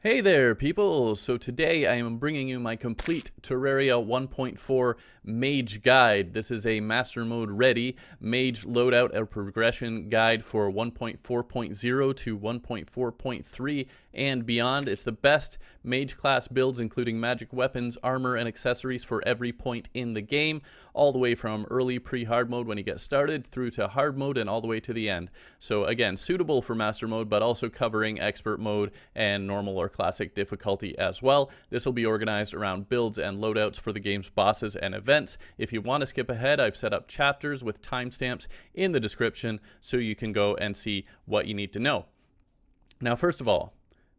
Hey there, people! So today I am bringing you my complete Terraria 1.4 Mage Guide. This is a Master Mode ready Mage Loadout or progression guide for 1.4.0 to 1.4.3 and beyond. It's the best Mage class builds, including magic weapons, armor, and accessories for every point in the game, all the way from early pre-hard mode when you get started through to hard mode and all the way to the end. So again, suitable for Master Mode, but also covering expert mode and normal or classic difficulty as well. This will be organized around builds and loadouts for the game's bosses and events. If you want to skip ahead, I've set up chapters with timestamps in the description so you can go and see what you need to know. Now, first of all,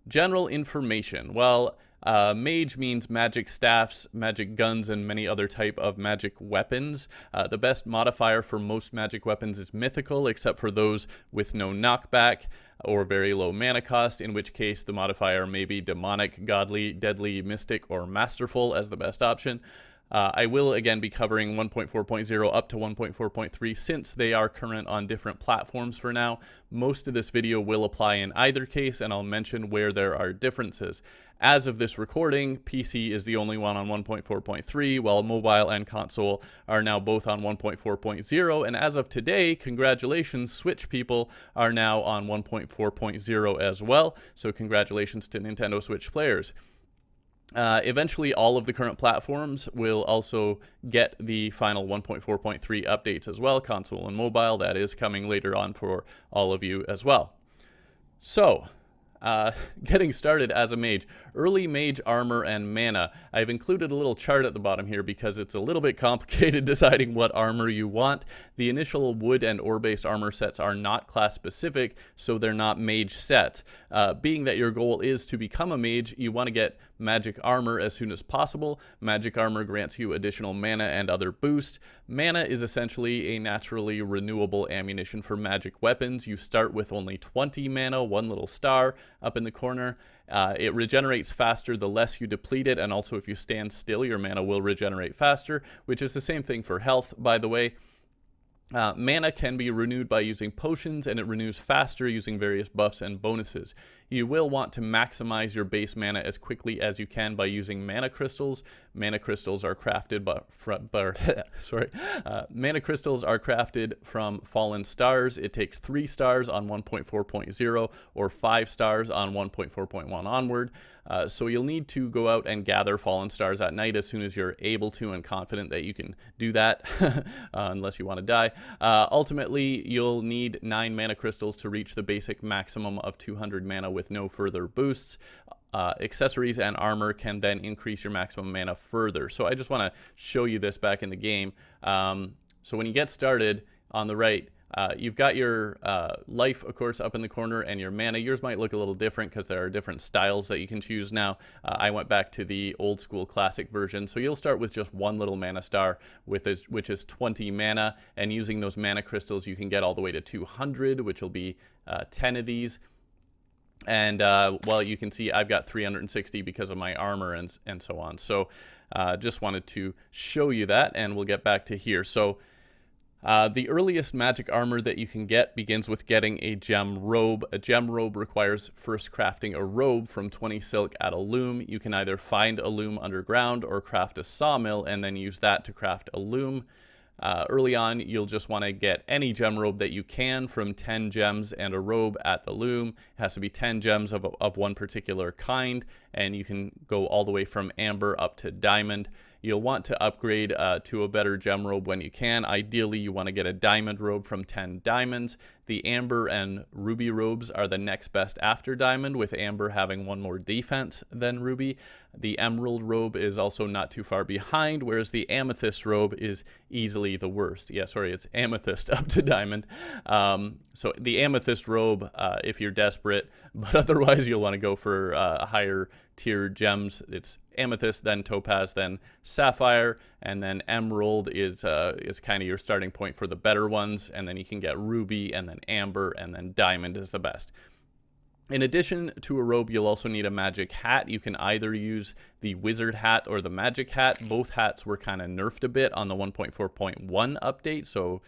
general information. Well, mage means magic staffs, magic guns, and many other type of magic weapons. The best modifier for most magic weapons is mythical, except for those with no knockback or very low mana cost, in which case the modifier may be demonic, godly, deadly, mystic, or masterful as the best option. I will again be covering 1.4.0 up to 1.4.3 since they are current on different platforms for now. Most of this video will apply in either case, and I'll mention where there are differences. As of this recording, PC is the only one on 1.4.3, while mobile and console are now both on 1.4.0, and as of today, congratulations, Switch people are now on 1.4.0 as well, so congratulations to Nintendo Switch players. Eventually, all of the current platforms will also get the final 1.4.3 updates as well, console and mobile. That is coming later on for all of you as well. So, getting started as a mage. Early mage armor and mana. I've included a little chart at the bottom here because it's a little bit complicated deciding what armor you want. The initial wood and ore-based armor sets are not class specific, so they're not mage sets. Being that your goal is to become a mage, you want to get magic armor as soon as possible. Magic armor grants you additional mana and other boosts. Mana is essentially a naturally renewable ammunition for magic weapons. You start with only 20 mana, one little star up in the corner. It regenerates faster the less you deplete it, and also if you stand still, your mana will regenerate faster, which is the same thing for health, by the way. Mana can be renewed by using potions, and it renews faster using various buffs and bonuses. You will want to maximize your base mana as quickly as you can by using mana crystals. Mana crystals are crafted mana crystals are crafted from fallen stars. It takes 3 stars on 1.4.0 or 5 stars on 1.4.1 onward. So you'll need to go out and gather fallen stars at night as soon as you're able to and confident that you can do that, unless you want to die. Ultimately, you'll need 9 mana crystals to reach the basic maximum of 200 mana with no further boosts. Accessories and armor can then increase your maximum mana further. So I just want to show you this back in the game. So when you get started on the right, you've got your life, of course, up in the corner, and your mana. Yours might look a little different because there are different styles that you can choose now. I went back to the old school classic version. So you'll start with just one little mana star, which is 20 mana. And using those mana crystals, you can get all the way to 200, which will be 10 of these. And well, you can see I've got 360 because of my armor and so on. So just wanted to show you that, and we'll get back to here. So the earliest magic armor that you can get begins with getting a gem robe. A gem robe requires first crafting a robe from 20 silk at a loom. You can either find a loom underground or craft a sawmill and then use that to craft a loom. Early on, you'll just want to get any gem robe that you can from 10 gems and a robe at the loom. It has to be 10 gems of one particular kind, and you can go all the way from amber up to diamond. You'll want to upgrade to a better gem robe when you can. Ideally, you want to get a diamond robe from 10 diamonds. The amber and ruby robes are the next best after diamond, with amber having one more defense than ruby. The emerald robe is also not too far behind, whereas the amethyst robe is easily the worst. Yeah, sorry, it's amethyst up to diamond. So the amethyst robe, if you're desperate, but otherwise you'll want to go for higher tier gems. It's amethyst, then topaz, then sapphire, and then emerald is kind of your starting point for the better ones, and then you can get ruby, and then amber, and then diamond is the best. In addition to a robe, you'll also need a magic hat. You can either use the wizard hat or the magic hat. Both hats were kind of nerfed a bit on the 1.4.1 update, so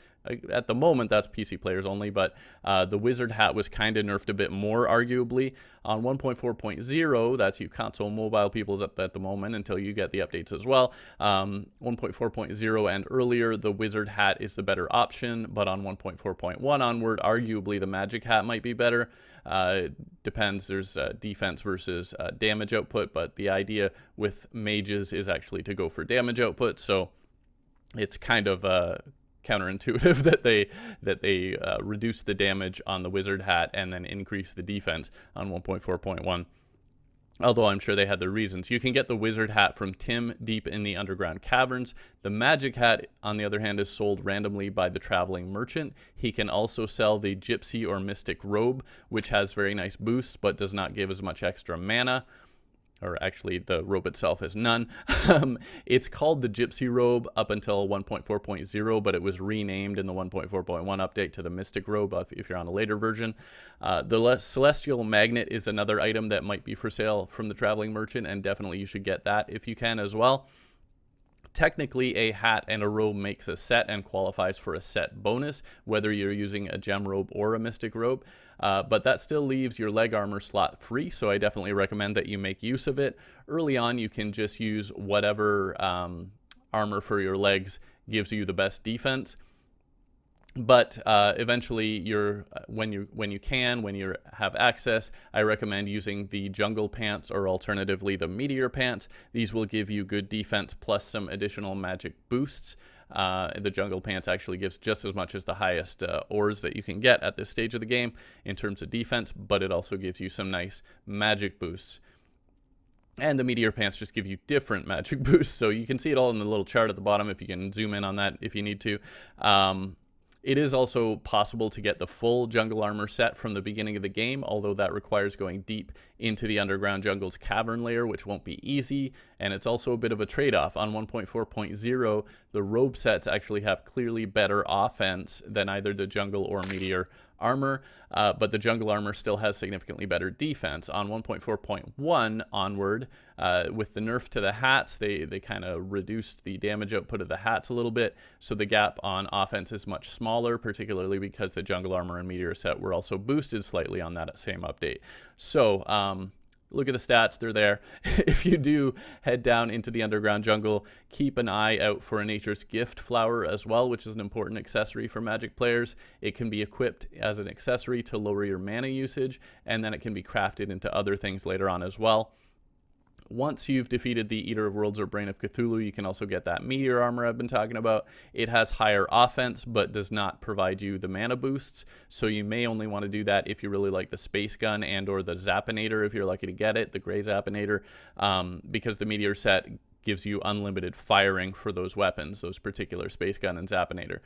at the moment that's PC players only, but the wizard hat was kind of nerfed a bit more, arguably. On 1.4.0, that's you console mobile peoples at the moment until you get the updates as well. 1.4.0 and earlier, the wizard hat is the better option, but on 1.4.1 onward, arguably the magic hat might be better. Depends, there's defense versus damage output, but the idea with mages is actually to go for damage output, so it's kind of counterintuitive that they reduce the damage on the wizard hat and then increase the defense on 1.4.1. Although I'm sure they had their reasons. You can get the wizard hat from Tim deep in the underground caverns. The magic hat, on the other hand, is sold randomly by the traveling merchant. He can also sell the gypsy or mystic robe, which has very nice boosts but does not give as much extra mana. Or actually, the robe itself is none. It's called the Gypsy Robe up until 1.4.0, but it was renamed in the 1.4.1 update to the Mystic Robe if you're on a later version. The Celestial Magnet is another item that might be for sale from the Traveling Merchant, and definitely you should get that if you can as well. Technically, a hat and a robe makes a set and qualifies for a set bonus, whether you're using a gem robe or a mystic robe, but that still leaves your leg armor slot free, so I definitely recommend that you make use of it. Early on, you can just use whatever armor for your legs gives you the best defense. But eventually, when you have access, I recommend using the jungle pants or alternatively the meteor pants. These will give you good defense plus some additional magic boosts. The jungle pants actually gives just as much as the highest ores that you can get at this stage of the game in terms of defense, but it also gives you some nice magic boosts. And the meteor pants just give you different magic boosts. So you can see it all in the little chart at the bottom if you can zoom in on that if you need to. It is also possible to get the full jungle armor set from the beginning of the game, although that requires going deep into the underground jungle's cavern layer, which won't be easy, and it's also a bit of a trade-off. On 1.4.0, the robe sets actually have clearly better offense than either the jungle or meteor armor, but the jungle armor still has significantly better defense. On 1.4.1 onward, with the nerf to the hats, they kind of reduced the damage output of the hats a little bit, so the gap on offense is much smaller, particularly because the jungle armor and meteor set were also boosted slightly on that same update. So look at the stats, they're there. If you do head down into the underground jungle, keep an eye out for a Nature's Gift flower as well, which is an important accessory for Magic players. It can be equipped as an accessory to lower your mana usage, and then it can be crafted into other things later on as well. Once you've defeated the Eater of Worlds or Brain of Cthulhu, you can also get that meteor armor I've been talking about. It has higher offense, but does not provide you the mana boosts, so you may only want to do that if you really like the Space Gun and or the Zappinator, if you're lucky to get it, the Gray Zappinator, because the meteor set gives you unlimited firing for those weapons, those particular Space Gun and Zappinator.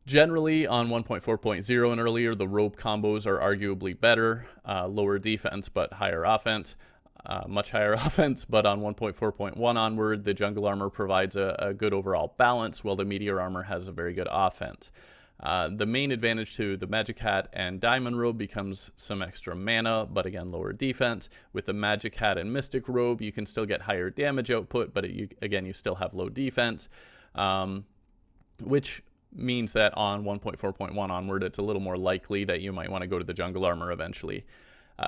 Generally, on 1.4.0 and earlier, the robe combos are arguably better, lower defense but higher offense. Much higher offense, but on 1.4.1 onward, the jungle armor provides a good overall balance, while the meteor armor has a very good offense. The main advantage to the magic hat and diamond robe becomes some extra mana, but again, lower defense. With the magic hat and mystic robe, you can still get higher damage output, but again, you still have low defense, which means that on 1.4.1 onward, it's a little more likely that you might want to go to the jungle armor eventually.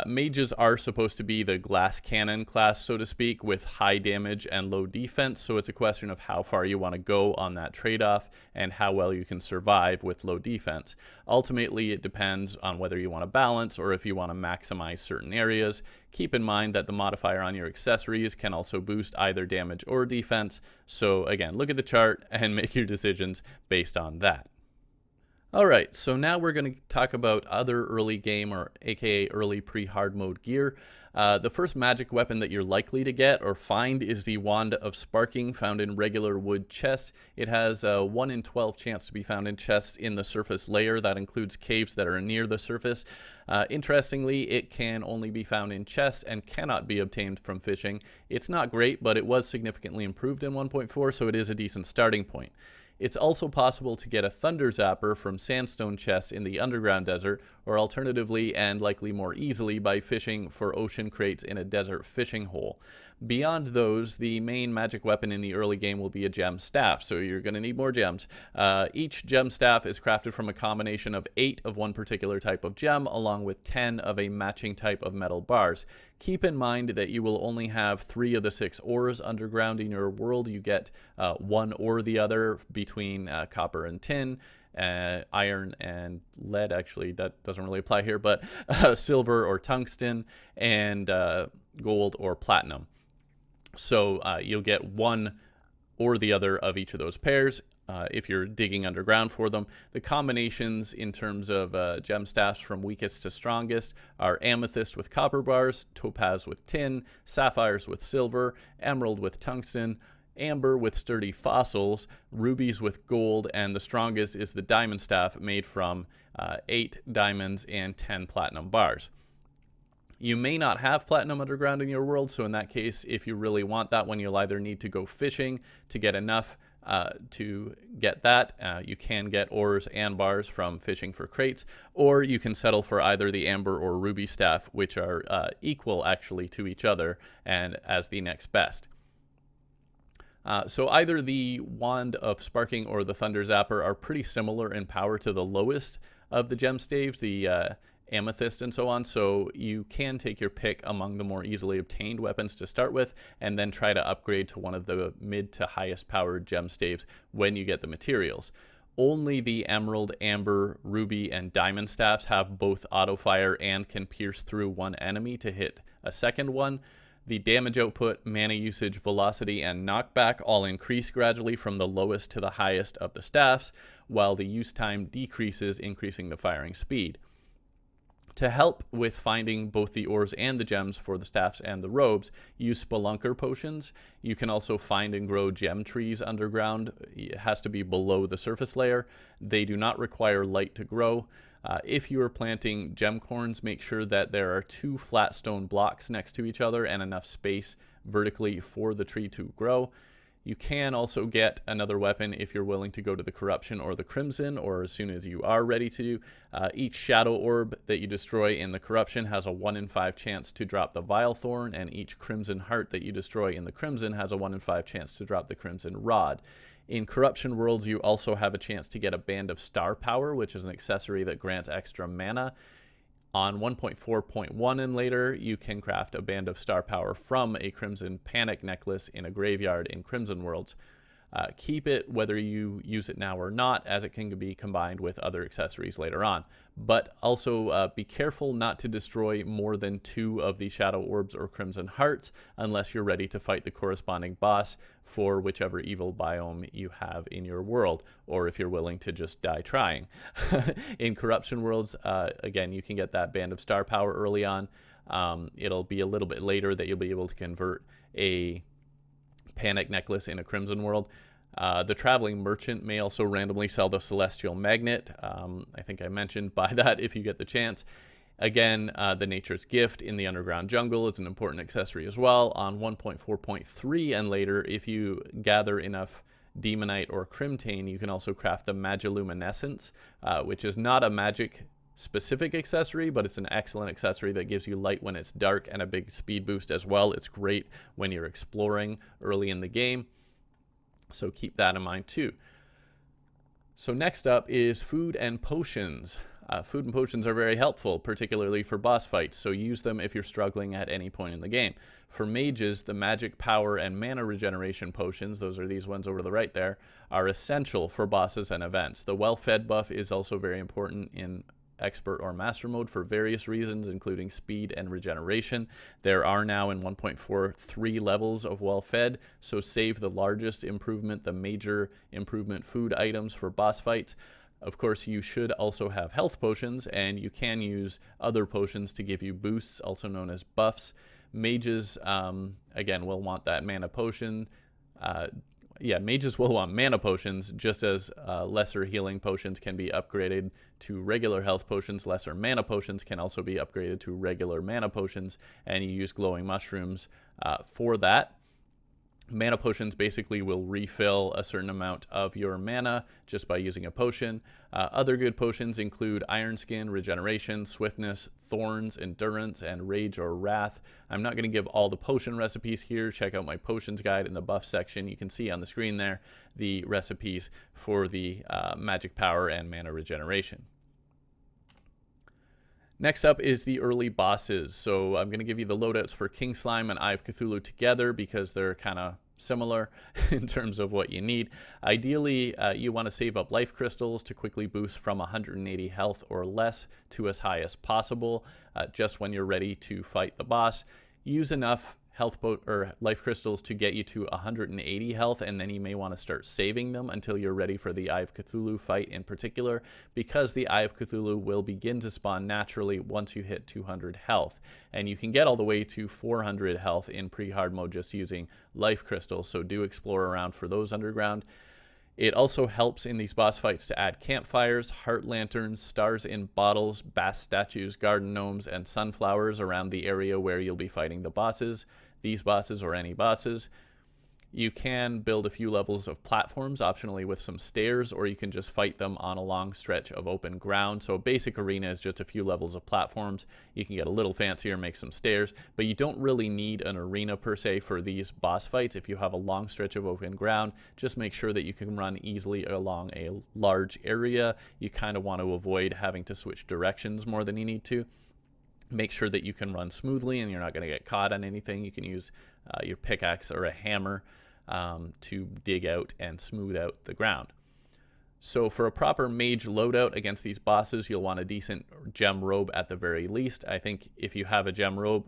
Mages are supposed to be the glass cannon class, so to speak, with high damage and low defense, so it's a question of how far you want to go on that trade-off and how well you can survive with low defense. Ultimately, it depends on whether you want to balance or if you want to maximize certain areas. Keep in mind that the modifier on your accessories can also boost either damage or defense, so again, look at the chart and make your decisions based on that. Alright, so now we're going to talk about other early game, or aka early pre-hard mode gear. The first magic weapon that you're likely to get or find is the Wand of Sparking, found in regular wood chests. It has a 1 in 12 chance to be found in chests in the surface layer. That includes caves that are near the surface. Interestingly, it can only be found in chests and cannot be obtained from fishing. It's not great, but it was significantly improved in 1.4, so it is a decent starting point. It's also possible to get a Thunder Zapper from sandstone chests in the underground desert, or alternatively, and likely more easily, by fishing for ocean crates in a desert fishing hole. Beyond those, the main magic weapon in the early game will be a gem staff, so you're going to need more gems. Each gem staff is crafted from a combination of 8 of one particular type of gem, along with 10 of a matching type of metal bars. Keep in mind that you will only have 3 of the 6 ores underground in your world. You get one or the other between copper and tin. Iron and lead, actually, that doesn't really apply here, but silver or tungsten, and gold or platinum. So you'll get one or the other of each of those pairs if you're digging underground for them. The combinations in terms of gem staffs from weakest to strongest are amethyst with copper bars, topaz with tin, sapphires with silver, emerald with tungsten, amber with sturdy fossils, rubies with gold, and the strongest is the diamond staff made from 8 diamonds and 10 platinum bars. You may not have platinum underground in your world, so in that case, if you really want that one, you'll either need to go fishing to get enough to get that. You can get ores and bars from fishing for crates, or you can settle for either the amber or ruby staff, which are equal actually to each other and as the next best. So either the Wand of Sparking or the Thunder Zapper are pretty similar in power to the lowest of the gem staves, the amethyst and so on, so you can take your pick among the more easily obtained weapons to start with, and then try to upgrade to one of the mid to highest powered gem staves when you get the materials. Only the emerald, amber, ruby, and diamond staffs have both auto fire and can pierce through one enemy to hit a second one. The damage output, mana usage, velocity, and knockback all increase gradually from the lowest to the highest of the staffs, while the use time decreases, increasing the firing speed. To help with finding both the ores and the gems for the staffs and the robes, use spelunker potions. You can also find and grow gem trees underground. It has to be below the surface layer. They do not require light to grow. If you are planting gem corns, make sure that there are 2 flat stone blocks next to each other and enough space vertically for the tree to grow. You can also get another weapon if you're willing to go to the Corruption or the Crimson, or as soon as you are ready to. Each Shadow Orb that you destroy in the Corruption has a 1 in 5 chance to drop the Vile Thorn, and each Crimson Heart that you destroy in the Crimson has a 1 in 5 chance to drop the Crimson Rod. In Corruption Worlds, you also have a chance to get a Band of Star Power, which is an accessory that grants extra mana. On 1.4.1 and later, you can craft a Band of Star Power from a Crimson Panic Necklace in a graveyard in Crimson Worlds. Keep it whether you use it now or not, as it can be combined with other accessories later on. But also be careful not to destroy more than 2 of the Shadow Orbs or Crimson Hearts unless you're ready to fight the corresponding boss for whichever evil biome you have in your world, or if you're willing to just die trying. In Corruption Worlds, again, you can get that Band of Star Power early on. It'll be a little bit later that you'll be able to convert a Panic Necklace in a Crimson World. The Traveling Merchant may also randomly sell the Celestial Magnet. I think I mentioned buy that if you get the chance. Again, the Nature's Gift in the Underground Jungle is an important accessory as well. On 1.4.3 and later, if you gather enough Demonite or Crimtane, you can also craft the Magiluminescence, which is not a magic specific accessory, but it's an excellent accessory that gives you light when it's dark and a big speed boost as well. It's great when you're exploring early in the game, so keep that in mind too. So next up is food and potions. Food and potions are very helpful, particularly for boss fights, so use them if you're struggling at any point in the game. For mages, the magic power and mana regeneration potions, those are these ones over to the right there, are essential for bosses and events. The well-fed buff is also very important in Expert or Master mode for various reasons, including speed and regeneration. There are now in 1.43 levels of well-fed, so save the largest improvement, the major improvement food items for boss fights. Of course, you should also have health potions, and you can use other potions to give you boosts, also known as buffs. Mages, again, will want that mana potion. Mages will want mana potions, just as lesser healing potions can be upgraded to regular health potions. Lesser mana potions can also be upgraded to regular mana potions, and you use glowing mushrooms for that. Mana potions basically will refill a certain amount of your mana just by using a potion. Other good potions include Iron Skin, Regeneration, Swiftness, Thorns, Endurance, and Rage or Wrath. I'm not going to give all the potion recipes here. Check out my potions guide in the buff section. You can see on the screen there the recipes for the magic power and mana regeneration. Next up is the early bosses. So I'm going to give you the loadouts for King Slime and Eye of Cthulhu together because they're kind of similar in terms of what you need. Ideally, you want to save up life crystals to quickly boost from 180 health or less to as high as possible just when you're ready to fight the boss. Use enough life crystals to get you to 180 health, and then you may want to start saving them until you're ready for the Eye of Cthulhu fight in particular, because the Eye of Cthulhu will begin to spawn naturally once you hit 200 health, and you can get all the way to 400 health in pre-hard mode just using life crystals, so do explore around for those underground. It also helps in these boss fights to add campfires, heart lanterns, stars in bottles, bass statues, garden gnomes, and sunflowers around the area where you'll be fighting the bosses, these bosses or any bosses. You can build a few levels of platforms, optionally with some stairs, or you can just fight them on a long stretch of open ground. So a basic arena is just a few levels of platforms. You can get a little fancier, make some stairs, but you don't really need an arena per se for these boss fights. If you have a long stretch of open ground, just make sure that you can run easily along a large area. You kind of want to avoid having to switch directions more than you need to. Make sure that you can run smoothly and you're not going to get caught on anything. You can use your pickaxe or a hammer to dig out and smooth out the ground. So for a proper mage loadout against these bosses, you'll want a decent gem robe at the very least. I think if you have a gem robe,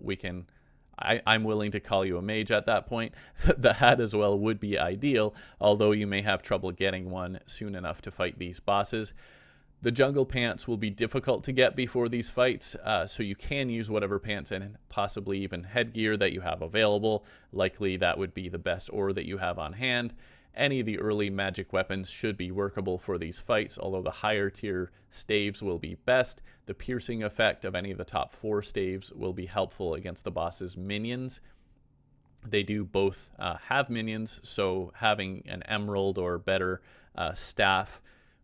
I'm willing to call you a mage at that point. The hat as well would be ideal, although you may have trouble getting one soon enough to fight these bosses. The jungle pants will be difficult to get before these fights, so you can use whatever pants and possibly even headgear that you have available. Likely that would be the best ore that you have on hand. Any of the early magic weapons should be workable for these fights, although the higher tier staves will be best. The piercing effect of any of the top 4 staves will be helpful against the boss's minions. They do both have minions, so having an emerald or better staff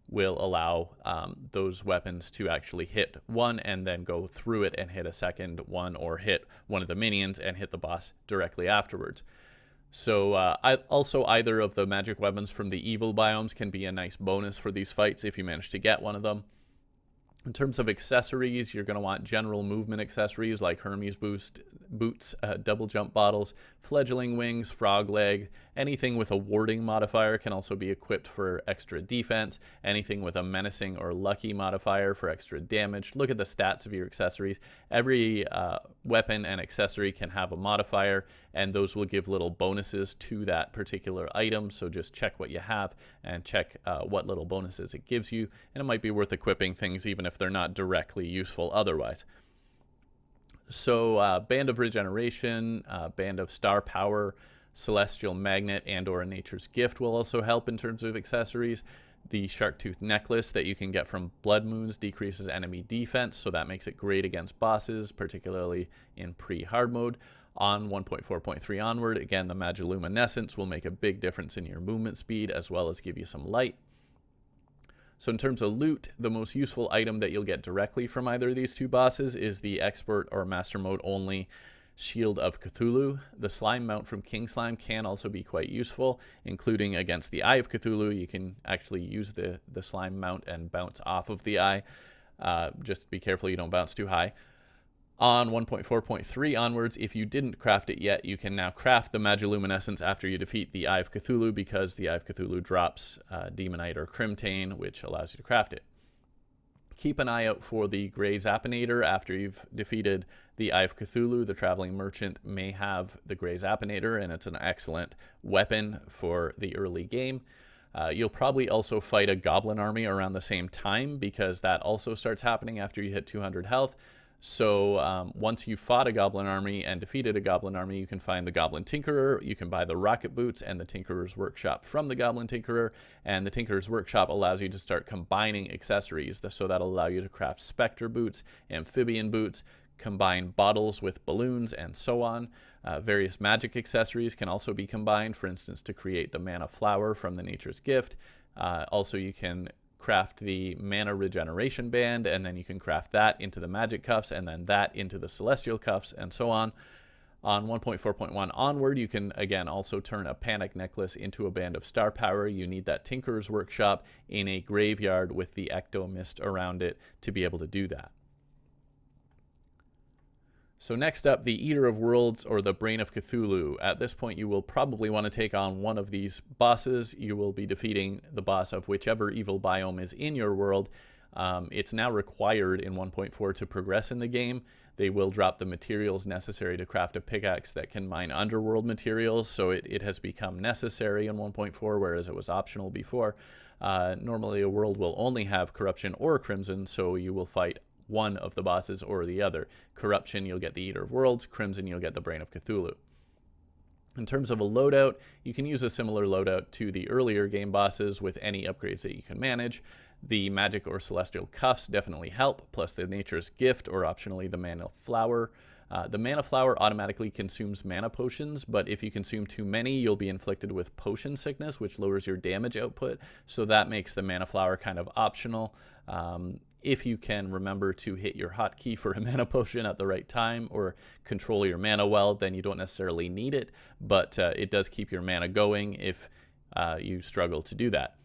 will allow those weapons to actually hit one and then go through it and hit a second one, or hit one of the minions and hit the boss directly afterwards. So also either of the magic weapons from the evil biomes can be a nice bonus for these fights if you manage to get one of them. In terms of accessories, you're going to want general movement accessories like Hermes boots, double jump bottles, fledgling wings, frog leg. Anything with a warding modifier can also be equipped for extra defense. Anything with a menacing or lucky modifier for extra damage. Look at the stats of your accessories. Every weapon and accessory can have a modifier, and those will give little bonuses to that particular item. So just check what you have and check what little bonuses it gives you, and it might be worth equipping things even if they're not directly useful otherwise. So Band of Regeneration, Band of Star Power, Celestial Magnet, and or Nature's Gift will also help in terms of accessories. The Shark Tooth Necklace that you can get from Blood Moons decreases enemy defense, so that makes it great against bosses, particularly in pre-hard mode. On 1.4.3 onward, again, the Magiluminescence will make a big difference in your movement speed as well as give you some light. So in terms of loot, the most useful item that you'll get directly from either of these two bosses is the Expert or Master Mode only Shield of Cthulhu. The Slime Mount from King Slime can also be quite useful, including against the Eye of Cthulhu. You can actually use the Slime Mount and bounce off of the eye. Just be careful you don't bounce too high. On 1.4.3 onwards, if you didn't craft it yet, you can now craft the Magiluminescence after you defeat the Eye of Cthulhu, because the Eye of Cthulhu drops Demonite or Crimtane, which allows you to craft it. Keep an eye out for the Grey Zappinator after you've defeated the Eye of Cthulhu. The Traveling Merchant may have the Grey Zappinator, and it's an excellent weapon for the early game. You'll probably also fight a Goblin army around the same time, because that also starts happening after you hit 200 health. So once you've fought a Goblin army and defeated a Goblin army, you can find the Goblin Tinkerer, you can buy the Rocket Boots and the Tinkerer's Workshop from the Goblin Tinkerer, and the Tinkerer's Workshop allows you to start combining accessories, so that'll allow you to craft Spectre Boots, Amphibian Boots, combine bottles with balloons, and so on. Various magic accessories can also be combined, for instance, to create the mana flower from the Nature's Gift. Also, you can craft the mana regeneration band, and then you can craft that into the magic cuffs, and then that into the celestial cuffs, and so on. On 1.4.1 onward, you can again also turn a panic necklace into a band of star power. You need that Tinkerer's Workshop in a graveyard with the ecto mist around it to be able to do that. So next up, the Eater of Worlds, or the Brain of Cthulhu. At this point, you will probably want to take on one of these bosses. You will be defeating the boss of whichever evil biome is in your world. It's now required in 1.4 to progress in the game. They will drop the materials necessary to craft a pickaxe that can mine Underworld materials, so it has become necessary in 1.4, whereas it was optional before. Normally, a world will only have Corruption or Crimson, so you will fight one of the bosses or the other. Corruption, you'll get the Eater of Worlds. Crimson, you'll get the Brain of Cthulhu. In terms of a loadout, you can use a similar loadout to the earlier game bosses with any upgrades that you can manage. The magic or celestial cuffs definitely help, plus the Nature's Gift, or optionally the mana flower. The mana flower automatically consumes mana potions, but if you consume too many, you'll be inflicted with potion sickness, which lowers your damage output, so that makes the mana flower kind of optional. If you can remember to hit your hotkey for a mana potion at the right time, or control your mana well, then you don't necessarily need it, but it does keep your mana going if you struggle to do that.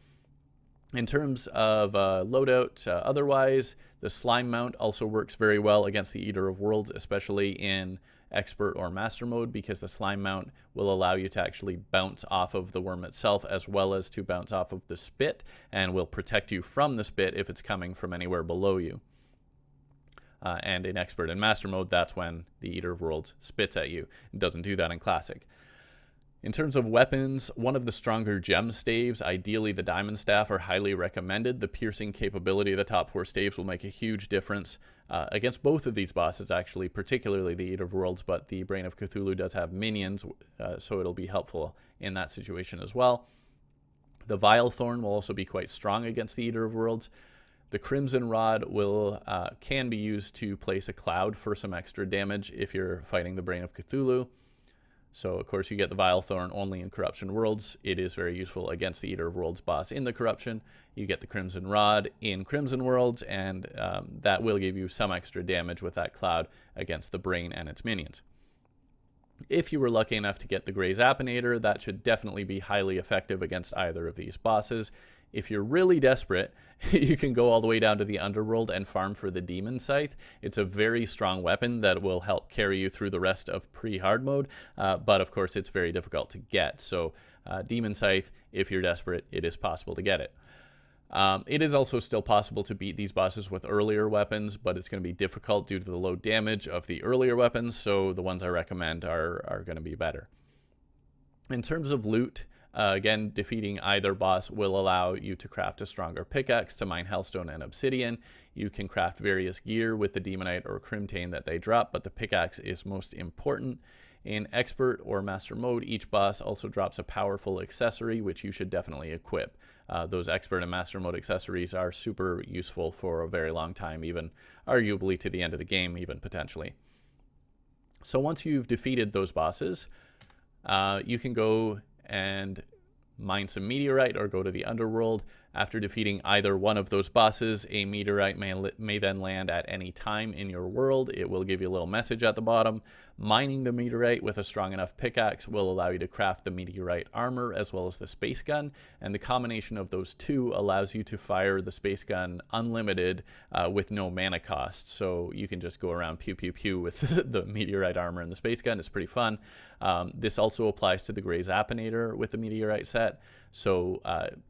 In terms of loadout, otherwise, the slime mount also works very well against the Eater of Worlds, especially in expert or master mode, because the slime mount will allow you to actually bounce off of the worm itself, as well as to bounce off of the spit, and will protect you from the spit if it's coming from anywhere below you. And in expert and master mode, that's when the Eater of Worlds spits at you. It doesn't do that in classic. In terms of weapons, one of the stronger gem staves, ideally the diamond staff, are highly recommended. The piercing capability of the top 4 staves will make a huge difference against both of these bosses, actually, particularly the Eater of Worlds, but the Brain of Cthulhu does have minions, so it'll be helpful in that situation as well. The Vile Thorn will also be quite strong against the Eater of Worlds. The Crimson Rod can be used to place a cloud for some extra damage if you're fighting the Brain of Cthulhu. So, of course, you get the Vile Thorn only in Corruption Worlds. It is very useful against the Eater of Worlds boss in the Corruption. You get the Crimson Rod in Crimson Worlds, and that will give you some extra damage with that cloud against the Brain and its minions. If you were lucky enough to get the Grey Zappinator, that should definitely be highly effective against either of these bosses. If you're really desperate, you can go all the way down to the Underworld and farm for the Demon Scythe. It's a very strong weapon that will help carry you through the rest of pre-Hardmode, but of course it's very difficult to get. So Demon Scythe, if you're desperate, it is possible to get it. It is also still possible to beat these bosses with earlier weapons, but it's going to be difficult due to the low damage of the earlier weapons, so the ones I recommend are going to be better. In terms of loot, again, defeating either boss will allow you to craft a stronger pickaxe to mine hellstone and obsidian. You can craft various gear with the demonite or crimtane that they drop, but the pickaxe is most important. In expert or master mode, each boss also drops a powerful accessory, which you should definitely equip. Those expert and master mode accessories are super useful for a very long time, even arguably to the end of the game, even potentially. So once you've defeated those bosses, you can go and mine some meteorite or go to the Underworld. After defeating either one of those bosses, a meteorite may then land at any time in your world. It will give you a little message at the bottom. Mining the meteorite with a strong enough pickaxe will allow you to craft the meteorite armor as well as the space gun, and the combination of those two allows you to fire the space gun unlimited with no mana cost. So you can just go around pew pew pew with the meteorite armor and the space gun. It's pretty fun. This also applies to the Grey Zappinator with the meteorite set. So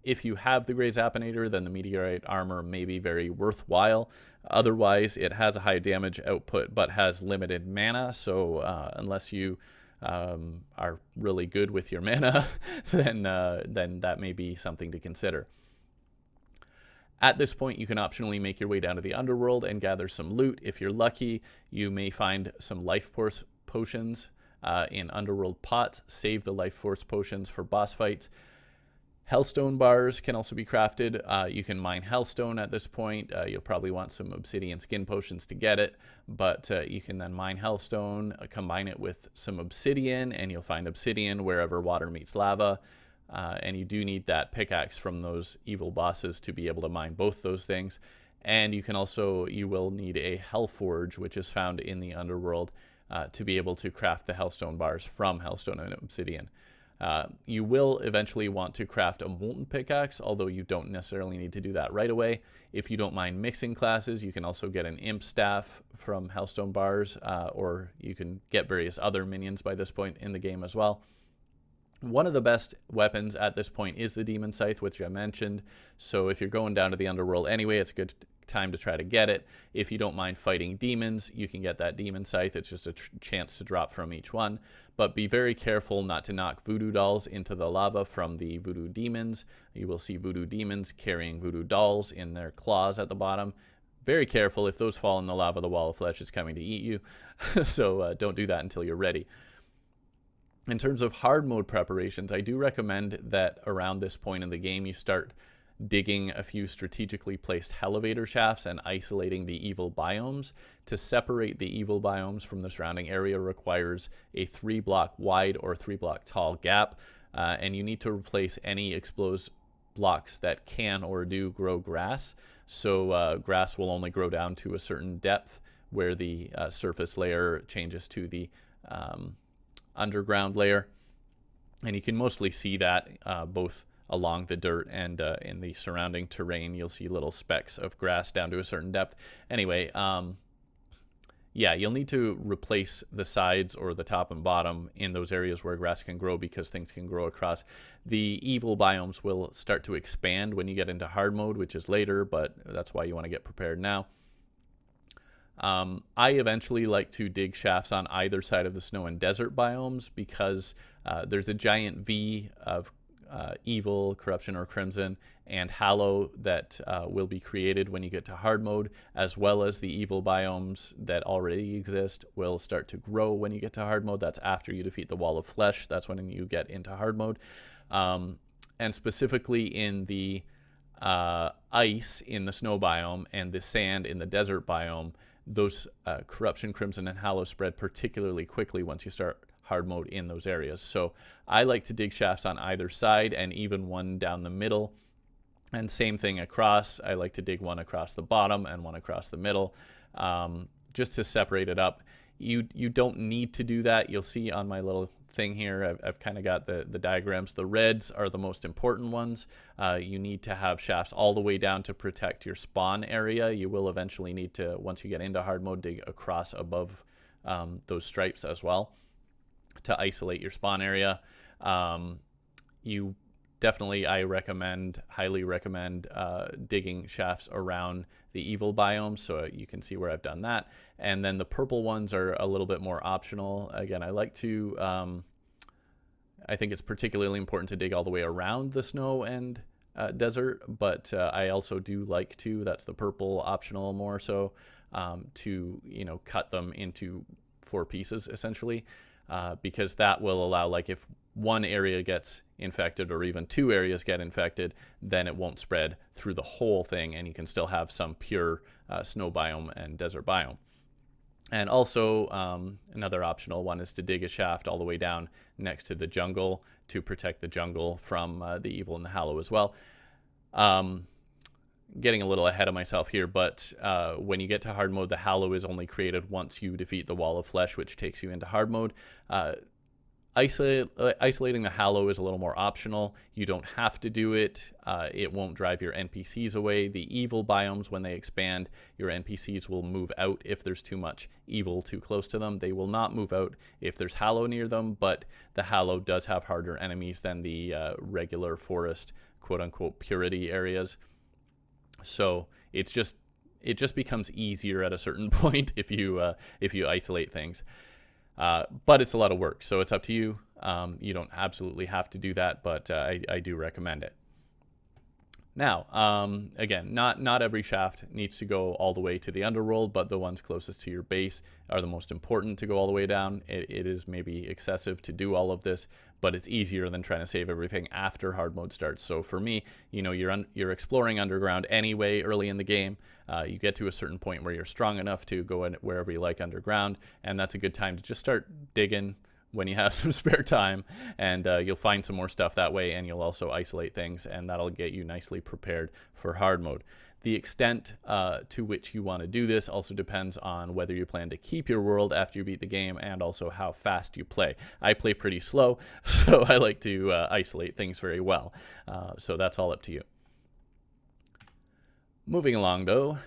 if you have the Grey Zappinator, then the meteorite armor may be very worthwhile. Otherwise, it has a high damage output but has limited mana, so unless you are really good with your mana, then that may be something to consider. At this point, you can optionally make your way down to the Underworld and gather some loot. If you're lucky, you may find some life force potions in Underworld pots. Save the life force potions for boss fights. Hellstone bars can also be crafted. You can mine hellstone at this point. You'll probably want some obsidian skin potions to get it, but you can then mine hellstone, combine it with some obsidian, and you'll find obsidian wherever water meets lava. And you do need that pickaxe from those evil bosses to be able to mine both those things. And you will need a Hellforge, which is found in the Underworld, to be able to craft the hellstone bars from hellstone and obsidian. You will eventually want to craft a molten pickaxe, although you don't necessarily need to do that right away. If you don't mind mixing classes, you can also get an imp staff from hellstone bars, or you can get various other minions by this point in the game as well. One of the best weapons at this point is the Demon Scythe, which I mentioned. So if you're going down to the Underworld anyway, it's a good time to try to get it. If you don't mind fighting demons, you can get that Demon Scythe. It's just a chance to drop from each one. But be very careful not to knock voodoo dolls into the lava from the voodoo demons. You will see voodoo demons carrying voodoo dolls in their claws at the bottom. Very careful. If those fall in the lava, the wall of flesh is coming to eat you. So don't do that until you're ready. In terms of hard mode preparations, I do recommend that around this point in the game you start digging a few strategically placed elevator shafts and isolating the evil biomes. To separate the evil biomes from the surrounding area requires a 3-block wide or 3-block tall gap, and you need to replace any exposed blocks that can or do grow grass. So grass will only grow down to a certain depth where the surface layer changes to the underground layer, and you can mostly see that both along the dirt and in the surrounding terrain. You'll see little specks of grass down to a certain depth. Anyway, yeah, you'll need to replace the sides or the top and bottom in those areas where grass can grow, because things can grow across. The evil biomes will start to expand when you get into hard mode, which is later, but that's why you want to get prepared now. I eventually like to dig shafts on either side of the snow and desert biomes, because there's a giant V of evil, corruption, or crimson and hallow that will be created when you get to hard mode, as well as the evil biomes that already exist will start to grow when you get to hard mode. That's after you defeat the wall of flesh. That's when you get into hard mode. And specifically in the ice in the snow biome and the sand in the desert biome, those corruption, crimson, and hallow spread particularly quickly once you start hard mode in those areas. So I like to dig shafts on either side, and even one down the middle. And same thing across. I like to dig one across the bottom and one across the middle, just to separate it up. You don't need to do that. You'll see on my little thing here, I've kind of got the diagrams. The reds are the most important ones. You need to have shafts all the way down to protect your spawn area. You will eventually need to, once you get into hard mode, dig across above those stripes as well to isolate your spawn area. You definitely, highly recommend digging shafts around the evil biomes, so you can see where I've done that. And then the purple ones are a little bit more optional. Again, I like to, I think it's particularly important to dig all the way around the snow and desert, but I also do like to, that's the purple optional more so, to, cut them into 4 pieces essentially, because that will allow, like, if one area gets infected or even 2 areas get infected, then it won't spread through the whole thing, and you can still have some pure snow biome and desert biome. And also another optional one is to dig a shaft all the way down next to the jungle to protect the jungle from the evil and the hallow as well. Getting a little ahead of myself here, but when you get to hard mode, the hallow is only created once you defeat the wall of flesh, which takes you into hard mode. Isolating the hallow is a little more optional. You don't have to do it. It won't drive your NPCs away. The evil biomes, when they expand, your NPCs will move out if there's too much evil too close to them. They will not move out if there's hallow near them, but the hallow does have harder enemies than the regular forest, quote-unquote, purity areas. So it just becomes easier at a certain point if you isolate things. But it's a lot of work, so it's up to you. You don't absolutely have to do that, but I do recommend it. Now, again, not every shaft needs to go all the way to the Underworld, but the ones closest to your base are the most important to go all the way down. It is maybe excessive to do all of this, but it's easier than trying to save everything after hard mode starts. So for me, you know, you're exploring underground anyway early in the game. You get to a certain point where you're strong enough to go in wherever you like underground, and that's a good time to just start digging when you have some spare time, and you'll find some more stuff that way, and you'll also isolate things, and that'll get you nicely prepared for hard mode. The extent to which you want to do this also depends on whether you plan to keep your world after you beat the game, and also how fast you play. I play pretty slow, so I like to isolate things very well. So that's all up to you. Moving along though,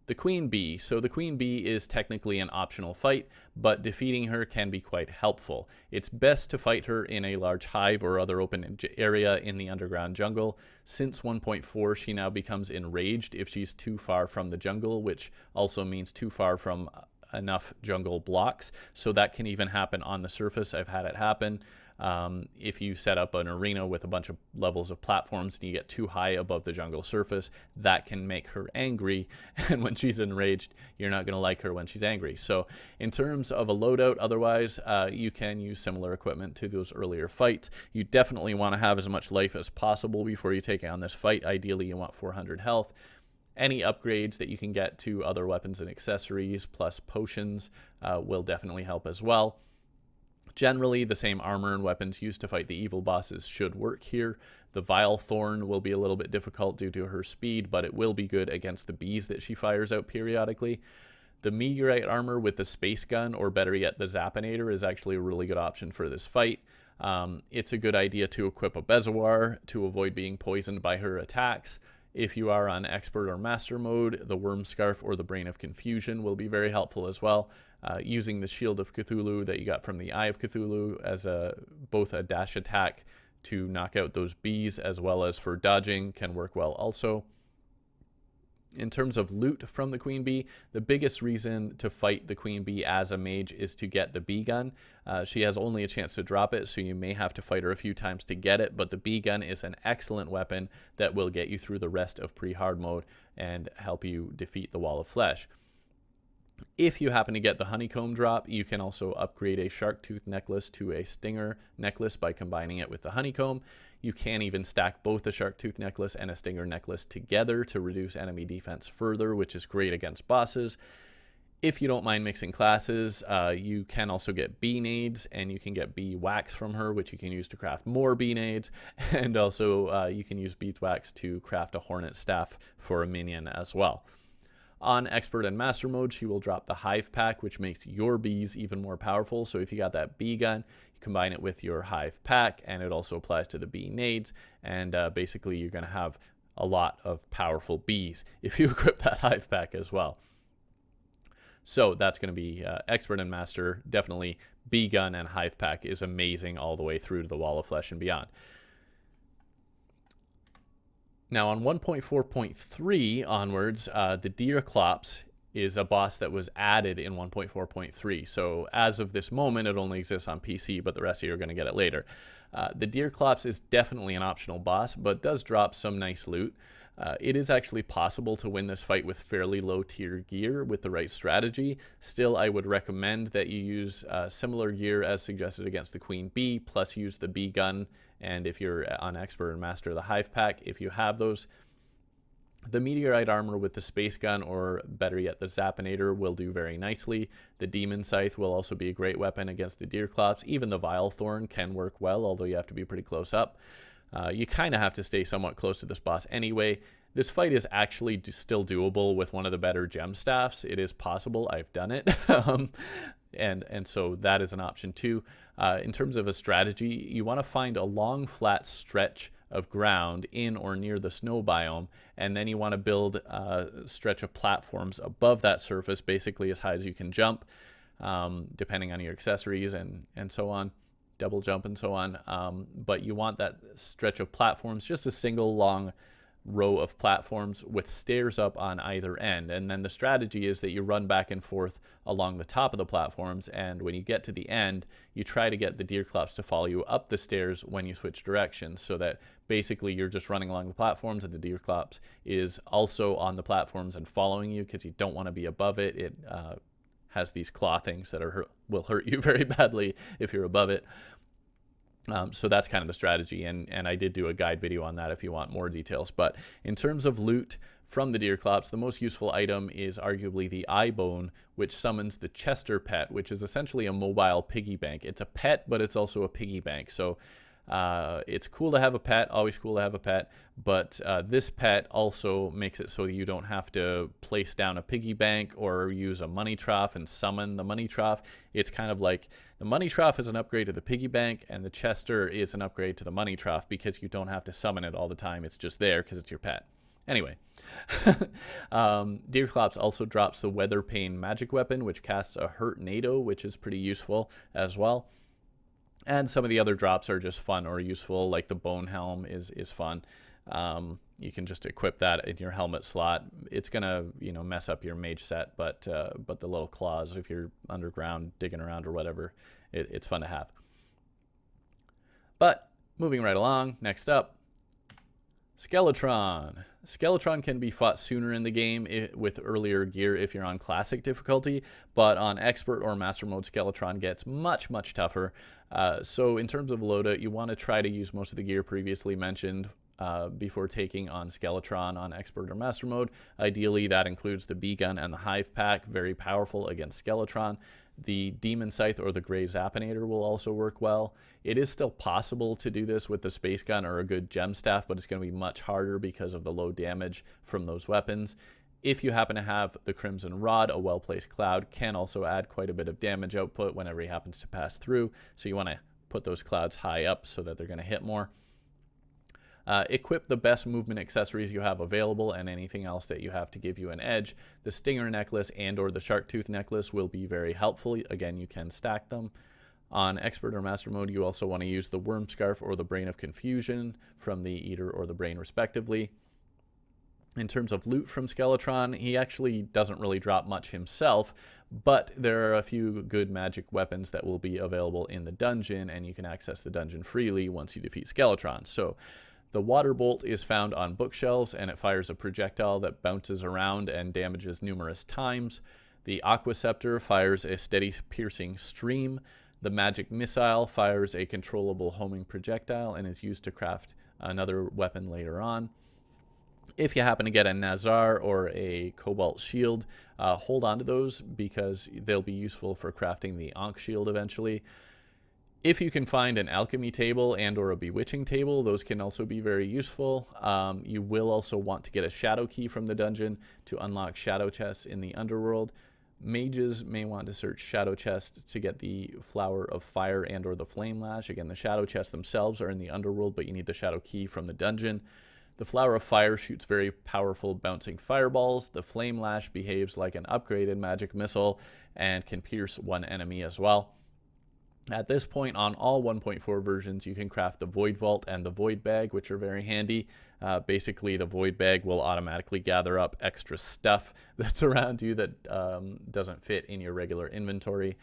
the Queen Bee. So the Queen Bee is technically an optional fight, but defeating her can be quite helpful. It's best to fight her in a large hive or other open area in the underground jungle. Since 1.4, she now becomes enraged if she's too far from the jungle, which also means too far from enough jungle blocks. So that can even happen on the surface. I've had it happen. If you set up an arena with a bunch of levels of platforms and you get too high above the jungle surface, that can make her angry, and when she's enraged, you're not going to like her when she's angry. So in terms of a loadout, otherwise, you can use similar equipment to those earlier fights. You definitely want to have as much life as possible before you take on this fight. Ideally, you want 400 health. Any upgrades that you can get to other weapons and accessories, plus potions, will definitely help as well. Generally, the same armor and weapons used to fight the evil bosses should work here. The Vile Thorn will be a little bit difficult due to her speed, but it will be good against the bees that she fires out periodically. The Meteorite armor with the space gun, or better yet, the Zappinator, is actually a really good option for this fight. It's a good idea to equip a Bezoar to avoid being poisoned by her attacks. If you are on Expert or Master mode, the Worm Scarf or the Brain of Confusion will be very helpful as well. Using the Shield of Cthulhu that you got from the Eye of Cthulhu as both a dash attack to knock out those bees as well as for dodging can work well also. In terms of loot from the Queen Bee, the biggest reason to fight the Queen Bee as a mage is to get the bee gun. She has only a chance to drop it, so you may have to fight her a few times to get it, but the bee gun is an excellent weapon that will get you through the rest of pre-hard mode and help you defeat the Wall of Flesh. If you happen to get the honeycomb drop, you can also upgrade a shark tooth necklace to a stinger necklace by combining it with the honeycomb. You can even stack both a shark tooth necklace and a stinger necklace together to reduce enemy defense further, which is great against bosses. If you don't mind mixing classes, you can also get bee nades, and you can get bee wax from her, which you can use to craft more bee nades. And also you can use beeswax to craft a hornet staff for a minion as well. On Expert and Master mode, she will drop the Hive Pack, which makes your bees even more powerful. So if you got that bee gun, you combine it with your Hive Pack, and it also applies to the bee nades. And basically, you're going to have a lot of powerful bees if you equip that Hive Pack as well. So that's going to be Expert and Master. Definitely bee gun and Hive Pack is amazing all the way through to the Wall of Flesh and beyond. Now on 1.4.3 onwards, the Deerclops is a boss that was added in 1.4.3. So as of this moment, it only exists on PC, but the rest of you are going to get it later. The Deerclops is definitely an optional boss, but does drop some nice loot. It is actually possible to win this fight with fairly low tier gear with the right strategy. Still, I would recommend that you use similar gear as suggested against the Queen Bee, plus use the bee gun, and if you're on Expert and Master, the Hive Pack, if you have those. The Meteorite armor with the space gun, or better yet, the Zappinator, will do very nicely. The Demon Scythe will also be a great weapon against the Deerclops. Even the Vile Thorn can work well, although you have to be pretty close up. You kind of have to stay somewhat close to this boss anyway. This fight is actually still doable with one of the better gem staffs. It is possible. I've done it. And so that is an option too. In terms of a strategy, you want to find a long, flat stretch of ground in or near the snow biome, and then you want to build a stretch of platforms above that surface, basically as high as you can jump, depending on your accessories and so on. Double jump and so on, but you want that stretch of platforms, just a single long row of platforms with stairs up on either end. And then the strategy is that you run back and forth along the top of the platforms, and when you get to the end, you try to get the Deerclops to follow you up the stairs when you switch directions, so that basically you're just running along the platforms and the Deerclops is also on the platforms and following you, because you don't want to be above it. It has these claw things that will hurt you very badly if you're above it. So that's kind of the strategy, and I did do a guide video on that if you want more details. But in terms of loot from the Deerclops, the most useful item is arguably the eye bone, which summons the Chester pet, which is essentially a mobile piggy bank. It's a pet, but it's also a piggy bank. So it's cool to have a pet, always cool to have a pet, but this pet also makes it so you don't have to place down a piggy bank or use a money trough and summon the money trough. It's kind of like the money trough is an upgrade to the piggy bank, and the Chester is an upgrade to the money trough, because you don't have to summon it all the time. It's just there because it's your pet. Anyway, Deerclops also drops the Weather Pane magic weapon, which casts a Hurt Nado, which is pretty useful as well. And some of the other drops are just fun or useful, like the Bone Helm is fun. You can just equip that in your helmet slot. It's gonna, mess up your mage set, but the little claws, if you're underground digging around or whatever, it's fun to have. But moving right along, next up, Skeletron. Skeletron can be fought sooner in the game with earlier gear if you're on classic difficulty, but on expert or master mode, Skeletron gets much, much tougher. So in terms of loadout, you want to try to use most of the gear previously mentioned before taking on Skeletron on expert or master mode. Ideally, that includes the B-gun and the hive pack, very powerful against Skeletron. The Demon Scythe or the Grey Zappinator will also work well. It is still possible to do this with the Space Gun or a good Gem Staff, but it's going to be much harder because of the low damage from those weapons. If you happen to have the Crimson Rod, a well-placed cloud can also add quite a bit of damage output whenever he happens to pass through, so you want to put those clouds high up so that they're going to hit more. Equip the best movement accessories you have available and anything else that you have to give you an edge. The Stinger Necklace and or the Shark Tooth Necklace will be very helpful. Again, you can stack them. On Expert or Master Mode, you also want to use the Worm Scarf or the Brain of Confusion from the Eater or the Brain, respectively. In terms of loot from Skeletron, he actually doesn't really drop much himself, but there are a few good magic weapons that will be available in the dungeon, and you can access the dungeon freely once you defeat Skeletron. So the Water Bolt is found on bookshelves, and it fires a projectile that bounces around and damages numerous times. The Aqua Scepter fires a steady piercing stream. The Magic Missile fires a controllable homing projectile and is used to craft another weapon later on. If you happen to get a Nazar or a Cobalt Shield, hold on to those because they'll be useful for crafting the Ankh Shield eventually. If you can find an alchemy table and or a bewitching table, those can also be very useful. You will also want to get a shadow key from the dungeon to unlock shadow chests in the underworld. Mages may want to search shadow chests to get the Flower of Fire and or the Flame Lash. Again, the shadow chests themselves are in the underworld, but you need the shadow key from the dungeon. The Flower of Fire shoots very powerful bouncing fireballs. The Flame Lash behaves like an upgraded magic missile and can pierce one enemy as well. At this point, on all 1.4 versions, you can craft the Void Vault and the Void Bag, which are very handy. Basically, the Void Bag will automatically gather up extra stuff that's around you that doesn't fit in your regular inventory.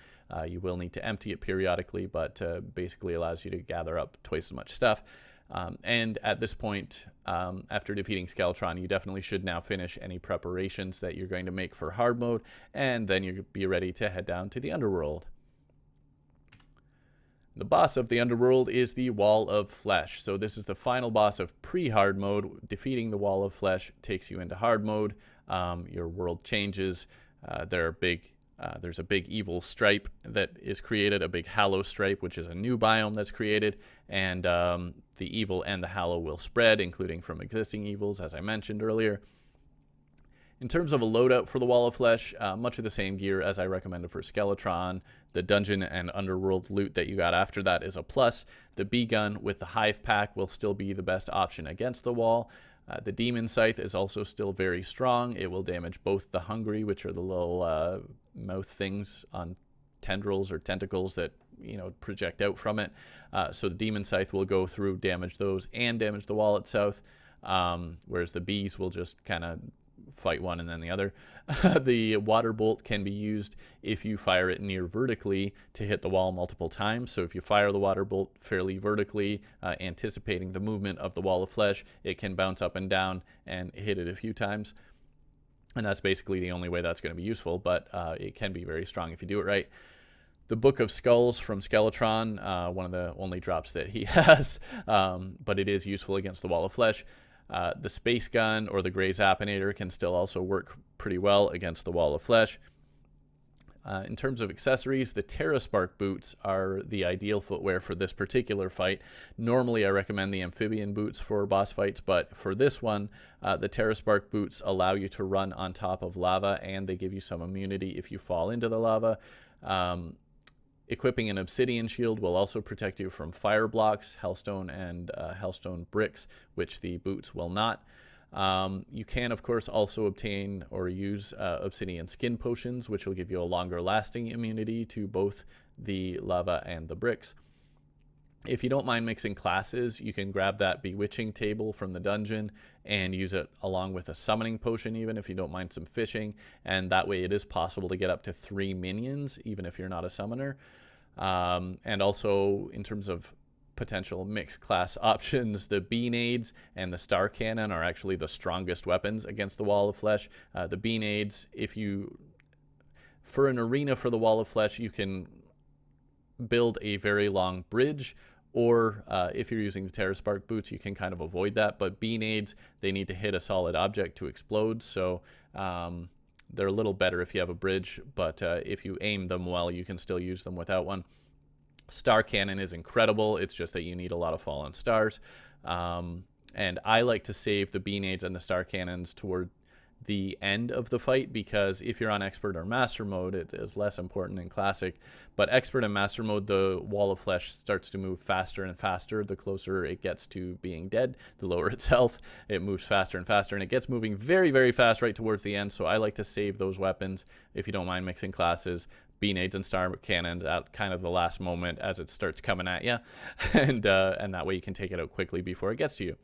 You will need to empty it periodically, but basically allows you to gather up twice as much stuff. And at this point, after defeating Skeletron, you definitely should now finish any preparations that you're going to make for hard mode, and then you'll be ready to head down to the Underworld. The boss of the Underworld is the Wall of Flesh. So this is the final boss of pre-hard mode. Defeating the Wall of Flesh takes you into hard mode. Your world changes. There's a big evil stripe that is created, a big hallow stripe, which is a new biome that's created, and the evil and the hallow will spread, including from existing evils, as I mentioned earlier. In terms of a loadout for the Wall of Flesh, much of the same gear as I recommended for Skeletron. The dungeon and underworld loot that you got after that is a plus. The B-gun with the hive pack will still be the best option against the wall. The Demon Scythe is also still very strong. It will damage both the Hungry, which are the little mouth things on tendrils or tentacles that project out from it. So the Demon Scythe will go through, damage those, and damage the wall itself. whereas the bees will just kind of fight one and then the other. The water bolt can be used if you fire it near vertically to hit the wall multiple times. So if you fire the water bolt fairly vertically, anticipating the movement of the wall of flesh, it can bounce up and down and hit it a few times. And that's basically the only way that's going to be useful, but it can be very strong if you do it right. The Book of Skulls from Skeletron, one of the only drops that he has, but it is useful against the wall of flesh. The Space Gun or the Grey Zappinator can still also work pretty well against the wall of flesh. In terms of accessories, the Terraspark boots are the ideal footwear for this particular fight. Normally, I recommend the amphibian boots for boss fights, but for this one, the Terraspark boots allow you to run on top of lava, and they give you some immunity if you fall into the lava. Equipping an obsidian shield will also protect you from fire blocks, hellstone, and hellstone bricks, which the boots will not. You can, of course, also obtain or use obsidian skin potions, which will give you a longer lasting immunity to both the lava and the bricks. If you don't mind mixing classes, you can grab that bewitching table from the dungeon and use it along with a summoning potion, even if you don't mind some fishing, and that way it is possible to get up to 3 minions, even if you're not a summoner. And also, in terms of potential mixed class options, the Beanades and the Star Cannon are actually the strongest weapons against the Wall of Flesh. The Beanades, for an arena for the Wall of Flesh, you can build a very long bridge, or if you're using the Terraspark boots, you can kind of avoid that. But Beanades, they need to hit a solid object to explode, so they're a little better if you have a bridge, but if you aim them well, you can still use them without one. Star Cannon is incredible. It's just that you need a lot of fallen stars. And I like to save the Beanades and the Star Cannons toward the end of the fight, because if you're on Expert or Master mode, it is less important in Classic. But Expert and Master mode, the Wall of Flesh starts to move faster and faster. The closer it gets to being dead, the lower its health. It moves faster and faster, and it gets moving very, very fast right towards the end. So I like to save those weapons, if you don't mind mixing classes, Beanades and Star Cannons at kind of the last moment as it starts coming at you. And that way you can take it out quickly before it gets to you.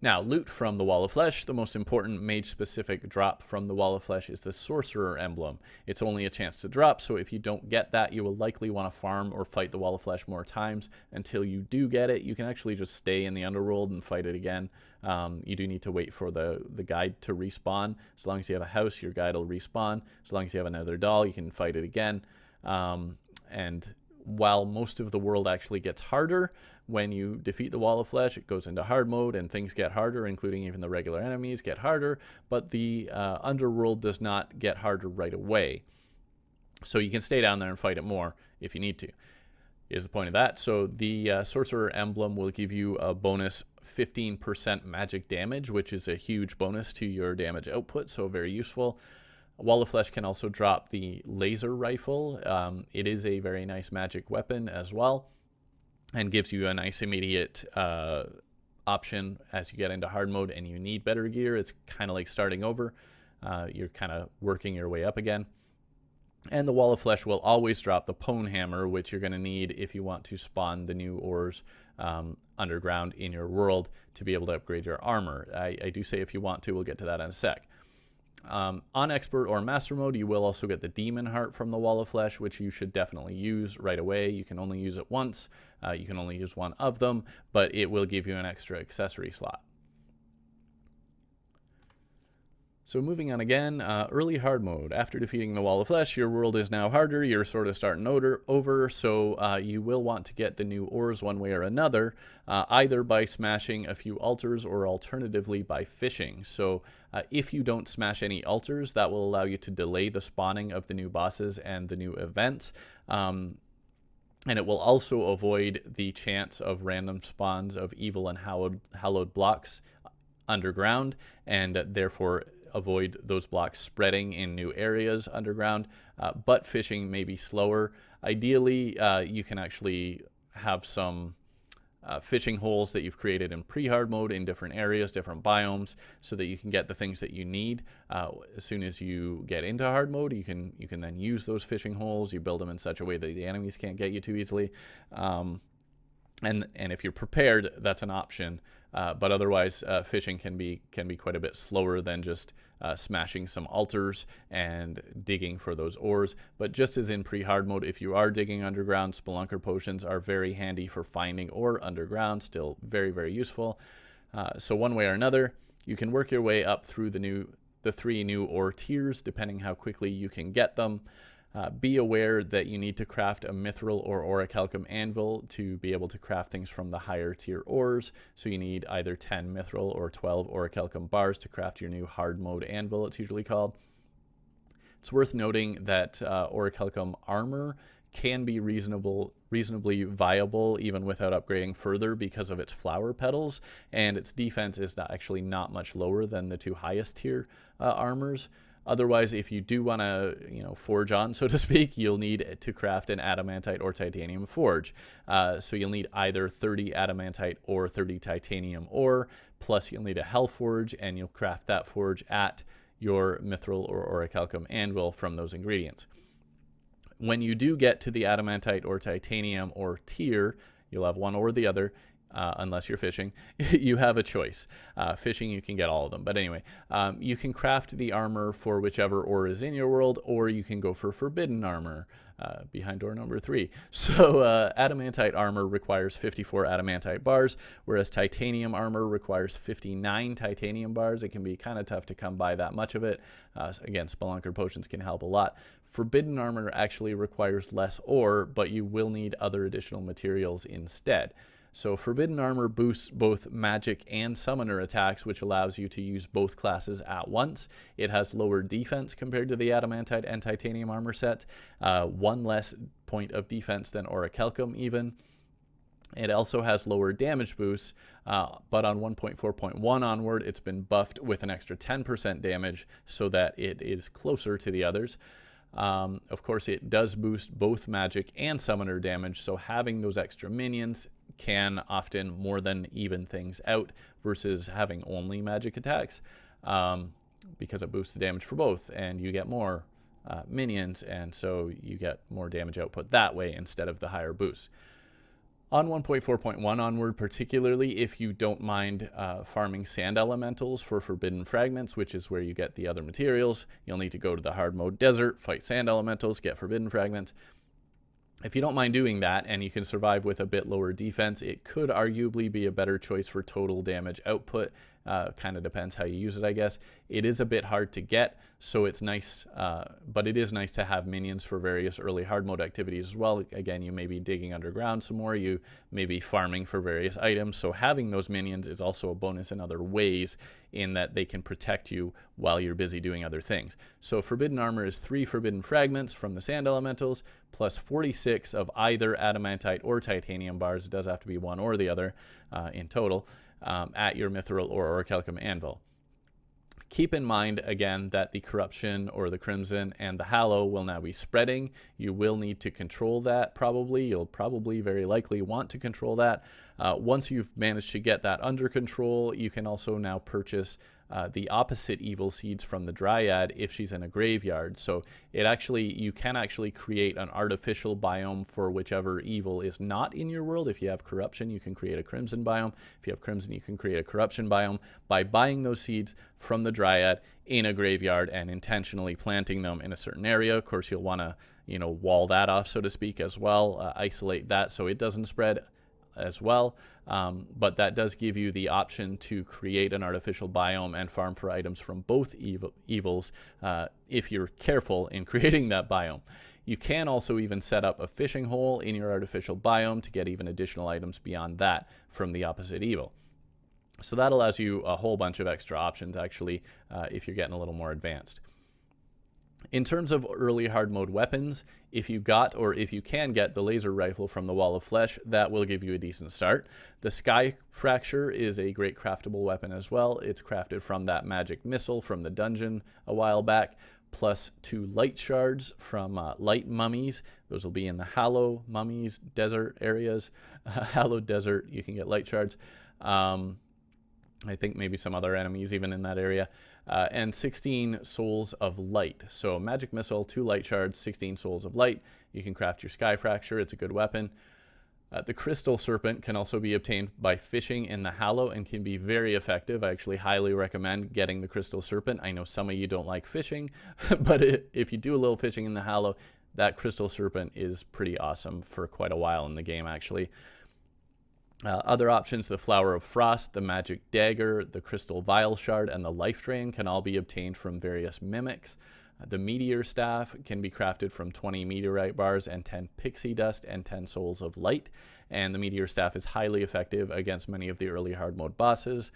Now, loot from the Wall of Flesh. The most important mage-specific drop from the Wall of Flesh is the Sorcerer Emblem. It's only a chance to drop, so if you don't get that, you will likely want to farm or fight the Wall of Flesh more times until you do get it. You can actually just stay in the Underworld and fight it again. You do need to wait for the guide to respawn. As long as you have a house, your guide will respawn. As long as you have another doll, you can fight it again. And while most of the world actually gets harder, when you defeat the Wall of Flesh, it goes into hard mode and things get harder, including even the regular enemies get harder, but the Underworld does not get harder right away. So you can stay down there and fight it more if you need to, is the point of that. So the Sorcerer Emblem will give you a bonus 15% magic damage, which is a huge bonus to your damage output, so very useful. Wall of Flesh can also drop the laser rifle. It is a very nice magic weapon as well, and gives you a nice immediate option as you get into hard mode and you need better gear. It's kind of like starting over. You're kind of working your way up again. And the Wall of Flesh will always drop the Pwn Hammer, which you're going to need if you want to spawn the new ores underground in your world to be able to upgrade your armor. I do say if you want to, we'll get to that in a sec. On Expert or Master mode, you will also get the Demon Heart from the Wall of Flesh, which you should definitely use right away. You can only use it once. You can only use one of them, but it will give you an extra accessory slot. So moving on again, early hard mode. After defeating the Wall of Flesh, your world is now harder. You're sort of starting over, so you will want to get the new ores one way or another, either by smashing a few altars or alternatively by fishing. So if you don't smash any altars, that will allow you to delay the spawning of the new bosses and the new events. And it will also avoid the chance of random spawns of evil and hallowed blocks underground, and therefore avoid those blocks spreading in new areas underground. But fishing may be slower. Ideally, you can actually have some fishing holes that you've created in pre-hard mode in different areas, different biomes, so that you can get the things that you need. As soon as you get into hard mode, you can then use those fishing holes. You build them in such a way that the enemies can't get you too easily. And if you're prepared, that's an option. But otherwise, fishing can be quite a bit slower than just smashing some altars and digging for those ores. But just as in pre-hard mode, if you are digging underground, Spelunker potions are very handy for finding ore underground. Still very, very useful. So one way or another, you can work your way up through the 3 new ore tiers, depending how quickly you can get them. Be aware that you need to craft a mithril or orichalcum anvil to be able to craft things from the higher tier ores. So you need either 10 mithril or 12 orichalcum bars to craft your new hard mode anvil, it's usually called. It's worth noting that orichalcum armor can be reasonably viable even without upgrading further because of its flower petals, and its defense is actually not much lower than the 2 highest tier armors. Otherwise, if you do want to, forge on, so to speak, you'll need to craft an adamantite or titanium forge. So you'll need either 30 adamantite or 30 titanium ore, plus you'll need a hell forge, and you'll craft that forge at your mithril or orichalcum anvil from those ingredients. When you do get to the adamantite or titanium ore tier, you'll have one or the other. Unless you're fishing, you have a choice. Fishing, you can get all of them. But anyway, you can craft the armor for whichever ore is in your world, or you can go for forbidden armor behind door number 3. So adamantite armor requires 54 adamantite bars, whereas titanium armor requires 59 titanium bars. It can be kind of tough to come by that much of it. Again, Spelunker potions can help a lot. Forbidden armor actually requires less ore, but you will need other additional materials instead. So Forbidden Armor boosts both magic and summoner attacks, which allows you to use both classes at once. It has lower defense compared to the Adamantite and Titanium armor sets, 1 less point of defense than Orichalcum even. It also has lower damage boosts, but on 1.4.1 onward, it's been buffed with an extra 10% damage so that it is closer to the others. Of course, it does boost both magic and summoner damage, so having those extra minions can often more than even things out versus having only magic attacks, because it boosts the damage for both, and you get more minions, and so you get more damage output that way instead of the higher boosts. On 1.4.1 onward, particularly if you don't mind farming sand elementals for forbidden fragments, which is where you get the other materials, you'll need to go to the hard mode desert, fight sand elementals, get forbidden fragments. If you don't mind doing that and you can survive with a bit lower defense, it could arguably be a better choice for total damage output. Kind of depends how you use it, I guess. It is a bit hard to get, so it's nice, but it is nice to have minions for various early hard mode activities as well. Again, you may be digging underground some more, you may be farming for various items, so having those minions is also a bonus in other ways in that they can protect you while you're busy doing other things. So Forbidden Armor is 3 forbidden fragments from the sand elementals, plus 46 of either adamantite or titanium bars. It does have to be one or the other in total. At your mithril or orichalcum anvil. Keep in mind, again, that the corruption or the crimson and the hallow will now be spreading. You will need to control that probably. You'll probably very likely want to control that. Once you've managed to get that under control, you can also now purchase the opposite evil seeds from the dryad if she's in a graveyard. So you can actually create an artificial biome for whichever evil is not in your world. If you have corruption, you can create a crimson biome. If you have crimson, you can create a corruption biome by buying those seeds from the dryad in a graveyard and intentionally planting them in a certain area. Of course, you'll want to, wall that off, so to speak, as well, isolate that so it doesn't spread as well, but that does give you the option to create an artificial biome and farm for items from both evils if you're careful in creating that biome. You can also even set up a fishing hole in your artificial biome to get even additional items beyond that from the opposite evil. So that allows you a whole bunch of extra options, actually, if you're getting a little more advanced. In terms of early hard mode weapons, if you can get the laser rifle from the Wall of Flesh, that will give you a decent start. The Sky Fracture is a great craftable weapon as well. It's crafted from that magic missile from the dungeon a while back, plus 2 light shards from light mummies. Those will be in the Hallow Mummies desert areas. Hallowed Desert, you can get light shards. I think maybe some other enemies even in that area. And 16 Souls of Light. So Magic Missile, 2 Light Shards, 16 Souls of Light. You can craft your Sky Fracture. It's a good weapon. The Crystal Serpent can also be obtained by fishing in the Hallow and can be very effective. I actually highly recommend getting the Crystal Serpent. I know some of you don't like fishing, but if you do a little fishing in the Hallow, that Crystal Serpent is pretty awesome for quite a while in the game, actually. Other options, the Flower of Frost, the Magic Dagger, the Crystal Vial Shard, and the Life Drain can all be obtained from various mimics. The Meteor Staff can be crafted from 20 Meteorite bars and 10 Pixie Dust and 10 Souls of Light. And the Meteor Staff is highly effective against many of the early hard mode bosses.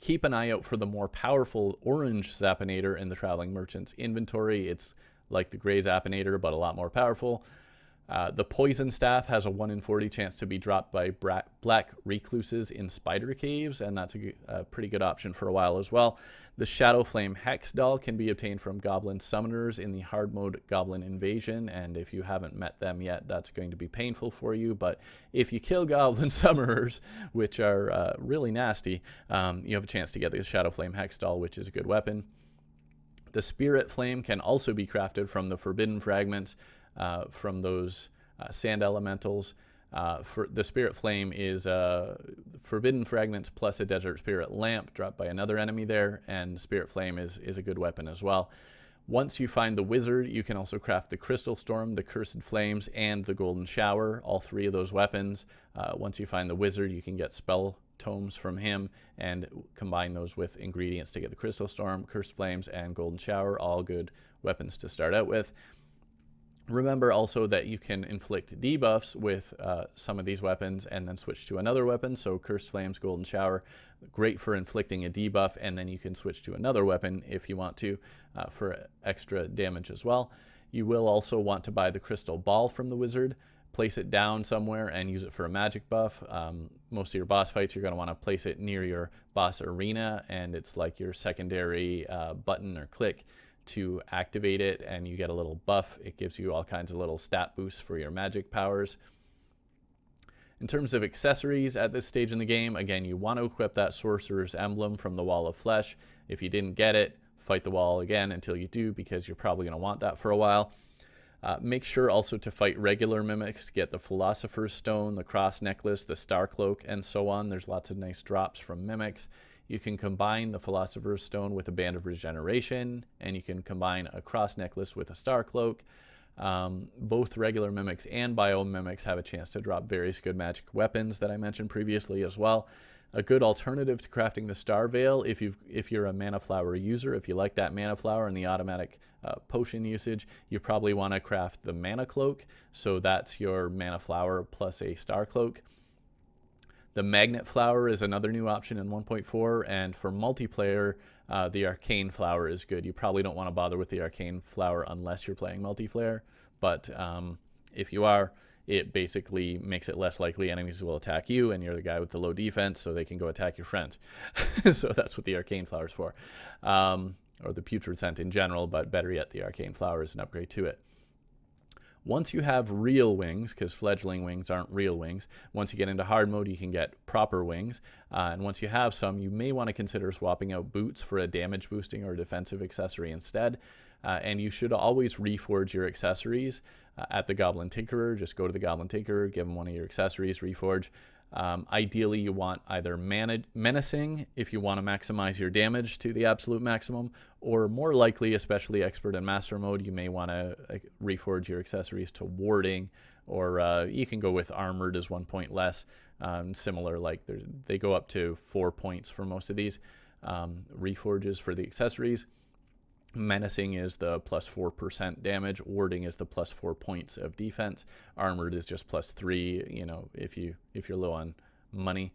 Keep an eye out for the more powerful Orange Zappinator in the Traveling Merchant's inventory. It's like the Gray Zappinator, but a lot more powerful. The Poison Staff has a 1 in 40 chance to be dropped by black recluses in spider caves, and that's a pretty good option for a while as well. The Shadow Flame Hex Doll can be obtained from Goblin Summoners in the hard mode Goblin Invasion, and if you haven't met them yet, that's going to be painful for you, but if you kill Goblin Summoners, which are really nasty, you have a chance to get the Shadow Flame Hex Doll, which is a good weapon. The Spirit Flame can also be crafted from the Forbidden Fragments, from those sand elementals. For the Spirit Flame is Forbidden Fragments plus a Desert Spirit Lamp dropped by another enemy there, and Spirit Flame is a good weapon as well. Once you find the Wizard, you can also craft the Crystal Storm, the Cursed Flames, and the Golden Shower, all 3 of those weapons. Once you find the Wizard, you can get spell tomes from him and combine those with ingredients to get the Crystal Storm, Cursed Flames, and Golden Shower, all good weapons to start out with. Remember also that you can inflict debuffs with some of these weapons and then switch to another weapon. So Cursed Flames, Golden Shower, great for inflicting a debuff, and then you can switch to another weapon if you want to for extra damage as well. You will also want to buy the Crystal Ball from the Wizard, place it down somewhere and use it for a magic buff. Most of your boss fights, you're going to want to place it near your boss arena, and it's like your secondary button or click to activate it, and you get a little buff. It gives you all kinds of little stat boosts for your magic powers. In terms of accessories at this stage in the game, again, you want to equip that Sorcerer's Emblem from the Wall of Flesh. If you didn't get it, fight the wall again until you do, because you're probably going to want that for a while. Make sure also to fight regular mimics to get the Philosopher's Stone, the Cross Necklace, the Star Cloak, and so on. There's lots of nice drops from mimics. You can combine the Philosopher's Stone with a Band of Regeneration, and you can combine a Cross Necklace with a Star Cloak. Both regular mimics and bio mimics have a chance to drop various good magic weapons that I mentioned previously as well. A good alternative to crafting the Star Veil, if you're a Mana Flower user, if you like that Mana Flower and the automatic potion usage, you probably want to craft the Mana Cloak. So that's your Mana Flower plus a Star Cloak. The Magnet Flower is another new option in 1.4, and for multiplayer, the Arcane Flower is good. You probably don't want to bother with the Arcane Flower unless you're playing multiplayer, but if you are, it basically makes it less likely enemies will attack you, and you're the guy with the low defense, so they can go attack your friends. So that's what the Arcane Flower is for, or the Putrid Scent in general, but better yet, the Arcane Flower is an upgrade to it. Once you have real wings, because fledgling wings aren't real wings, once you get into hard mode, you can get proper wings. And once you have some, you may want to consider swapping out boots for a damage boosting or defensive accessory instead. And you should always reforge your accessories at the Goblin Tinkerer. Just go to the Goblin Tinkerer, give him one of your accessories, reforge. Ideally, you want either Menacing if you want to maximize your damage to the absolute maximum, or more likely, especially Expert and Master mode, you may want to reforge your accessories to Warding, or you can go with Armored as 1 point less. Similar, like they go up to 4 points for most of these reforges for the accessories. Menacing is the plus 4% damage. Warding is the plus 4 points of defense. Armored is just plus 3. You know, if you're low on money,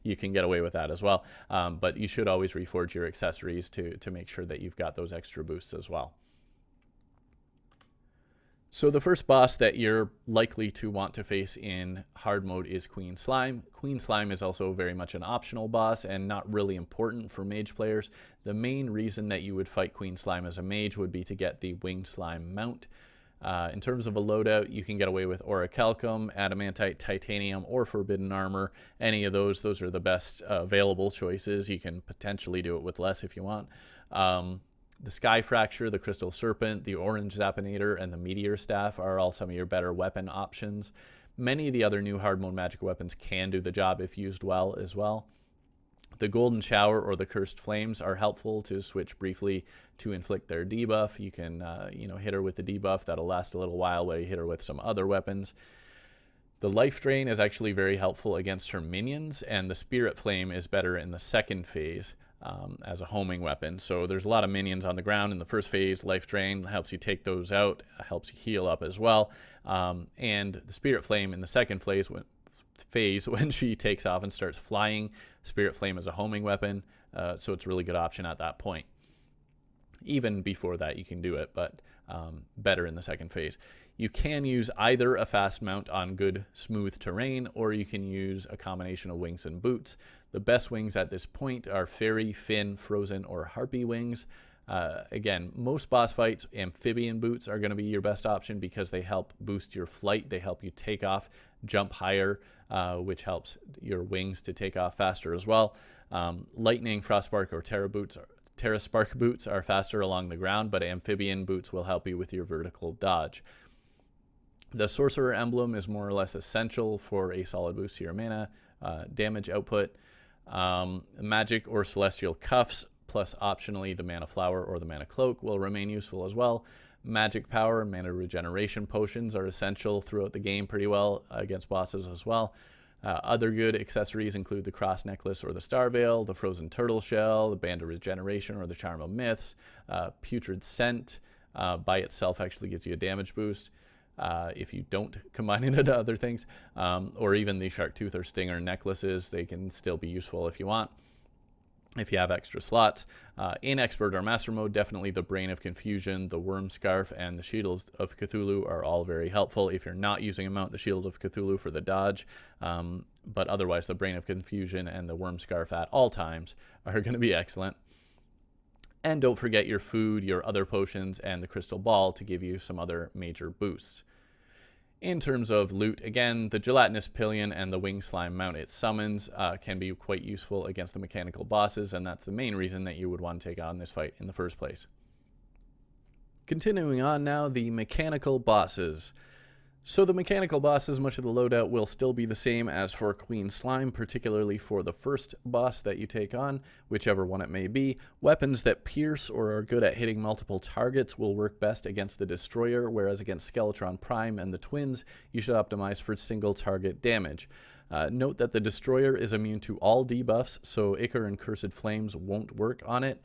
you can get away with that as well. But you should always reforge your accessories to make sure that you've got those extra boosts as well. So the first boss that you're likely to want to face in hard mode is Queen Slime. Queen Slime is also very much an optional boss and not really important for mage players. The main reason that you would fight Queen Slime as a mage would be to get the Winged Slime mount. In terms of a loadout, you can get away with Orichalcum, Adamantite, Titanium, or Forbidden Armor. Any of those are the best available choices. You can potentially do it with less if you want. The Sky Fracture, the Crystal Serpent, the Orange Zappinator, and the Meteor Staff are all some of your better weapon options. Many of the other new hard mode magic weapons can do the job if used well as well. The Golden Shower or the Cursed Flames are helpful to switch briefly to inflict their debuff. You can hit her with the debuff. That'll last a little while while you hit her with some other weapons. The Life Drain is actually very helpful against her minions, and the Spirit Flame is better in the second phase as a homing weapon. So there's a lot of minions on the ground in the first phase. Life Drain helps you take those out, helps you heal up as well. And the Spirit Flame in the second phase, when she takes off and starts flying, Spirit Flame is a homing weapon, so it's a really good option at that point. Even before that you can do it, but better in the second phase. You can use either a fast mount on good smooth terrain, or you can use a combination of wings and boots. The best wings at this point are fairy, fin, frozen, or harpy wings. Again, most boss fights, amphibian boots are going to be your best option because they help boost your flight. They help you take off, jump higher, which helps your wings to take off faster as well. Lightning, Frostspark, or Terra Spark boots are faster along the ground, but amphibian boots will help you with your vertical dodge. The Sorcerer Emblem is more or less essential for a solid boost to your mana damage output. Magic or Celestial Cuffs, plus optionally the Mana Flower or the Mana Cloak, will remain useful as well. Magic Power and Mana Regeneration Potions are essential throughout the game pretty well against bosses as well. Other good accessories include the Cross Necklace or the Star Veil, the Frozen Turtle Shell, the Band of Regeneration or the Charm of Myths. Putrid Scent by itself actually gives you a damage boost if you don't combine it into other things. Or even the Shark Tooth or Stinger necklaces, they can still be useful if you want, if you have extra slots. In Expert or Master Mode, definitely the Brain of Confusion, the Worm Scarf, and the Shield of Cthulhu are all very helpful if you're not using a mount, the Shield of Cthulhu for the dodge. But otherwise, the Brain of Confusion and the Worm Scarf at all times are going to be excellent. And don't forget your food, your other potions, and the Crystal Ball to give you some other major boosts. In terms of loot, again, the Gelatinous Pillion and the Wing Slime mount it summons can be quite useful against the mechanical bosses, and that's the main reason that you would want to take on this fight in the first place. Continuing on now, the mechanical bosses. So the mechanical bosses, much of the loadout will still be the same as for Queen Slime, particularly for the first boss that you take on, whichever one it may be. Weapons that pierce or are good at hitting multiple targets will work best against the Destroyer, whereas against Skeletron Prime and the Twins, you should optimize for single target damage. Note that the Destroyer is immune to all debuffs, so Ichor and Cursed Flames won't work on it.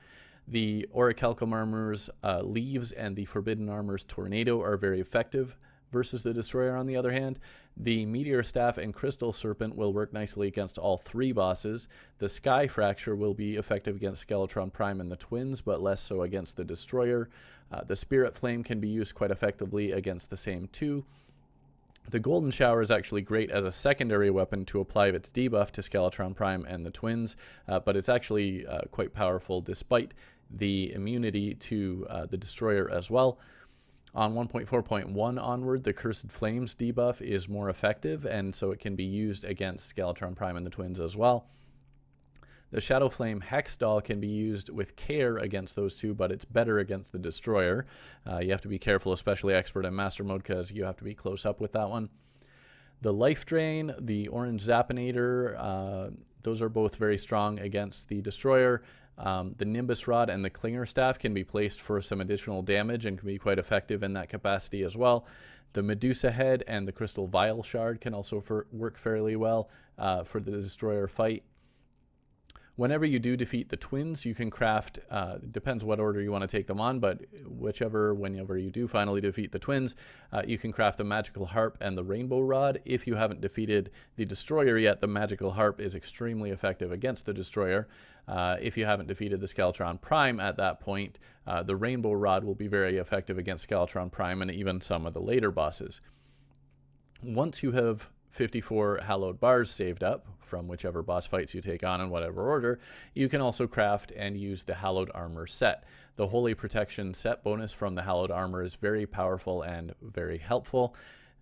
The Orichalcum Armor's Leaves and the Forbidden Armor's Tornado are very effective versus the Destroyer. On the other hand, the Meteor Staff and Crystal Serpent will work nicely against all three bosses. The Sky Fracture will be effective against Skeletron Prime and the Twins, but less so against the Destroyer. The Spirit Flame can be used quite effectively against the same two. The Golden Shower is actually great as a secondary weapon to apply its debuff to Skeletron Prime and the Twins, but it's actually quite powerful despite the immunity to the Destroyer as well. On 1.4.1 onward, the Cursed Flames debuff is more effective, and so it can be used against Skeletron Prime and the Twins as well. The Shadow Flame Hex Doll can be used with care against those two, but it's better against the Destroyer. You have to be careful, especially Expert and Master Mode, because you have to be close up with that one. The Life Drain, the Orange Zappinator, those are both very strong against the Destroyer. The Nimbus Rod and the Clinger Staff can be placed for some additional damage and can be quite effective in that capacity as well. The Medusa Head and the Crystal Vial Shard can also work fairly well for the Destroyer fight. Whenever you do defeat the Twins, you can craft, depends what order you want to take them on, but whenever you do finally defeat the Twins, you can craft the Magical Harp and the Rainbow Rod. If you haven't defeated the Destroyer yet, the Magical Harp is extremely effective against the Destroyer. If you haven't defeated the Skeletron Prime at that point, the Rainbow Rod will be very effective against Skeletron Prime and even some of the later bosses. Once you have 54 hallowed bars saved up from whichever boss fights you take on in whatever order, you can also craft and use the Hallowed Armor set. The Holy Protection set bonus from the Hallowed Armor is very powerful and very helpful.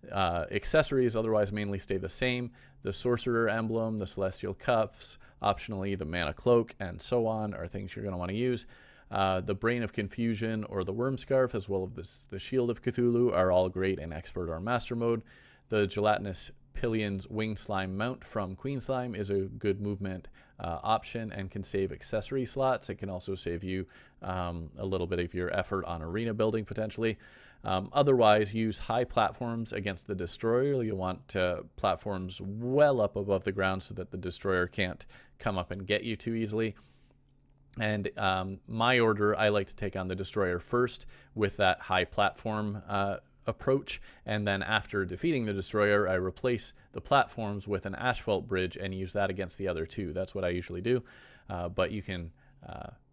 Accessories otherwise mainly stay the same. The Sorcerer Emblem, the Celestial Cuffs, optionally the Mana Cloak, and so on are things you're going to want to use. The Brain of Confusion or the Worm Scarf, as well as the Shield of Cthulhu, are all great in Expert or Master Mode. The Gelatinous Pillion's Winged Slime mount from Queen Slime is a good movement option and can save accessory slots. It can also save you a little bit of your effort on arena building potentially. Otherwise, use high platforms against the Destroyer. You'll want platforms well up above the ground so that the Destroyer can't come up and get you too easily. And my order, I like to take on the Destroyer first with that high platform approach, and then after defeating the Destroyer, I replace the platforms with an asphalt bridge and use that against the other two. That's what I usually do, but you can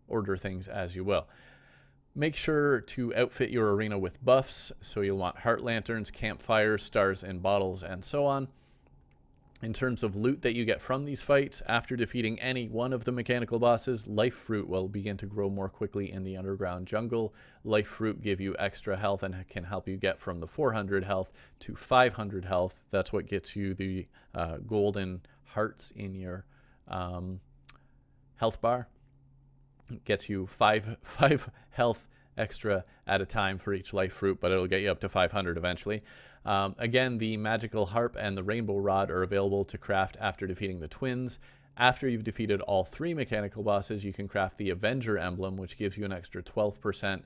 order things as you will. Make sure to outfit your arena with buffs, so you'll want heart lanterns, campfires, stars in bottles, and so on. In terms of loot that you get from these fights, after defeating any one of the mechanical bosses, life fruit will begin to grow more quickly in the underground jungle. Life fruit give you extra health and can help you get from the 400 health to 500 health. That's what gets you the golden hearts in your health bar. It gets you 5 health extra at a time for each life fruit, but it'll get you up to 500 eventually. Again, the magical harp and the rainbow rod are available to craft after defeating the twins. After you've defeated all 3 mechanical bosses, you can craft the Avenger emblem, which gives you an extra 12%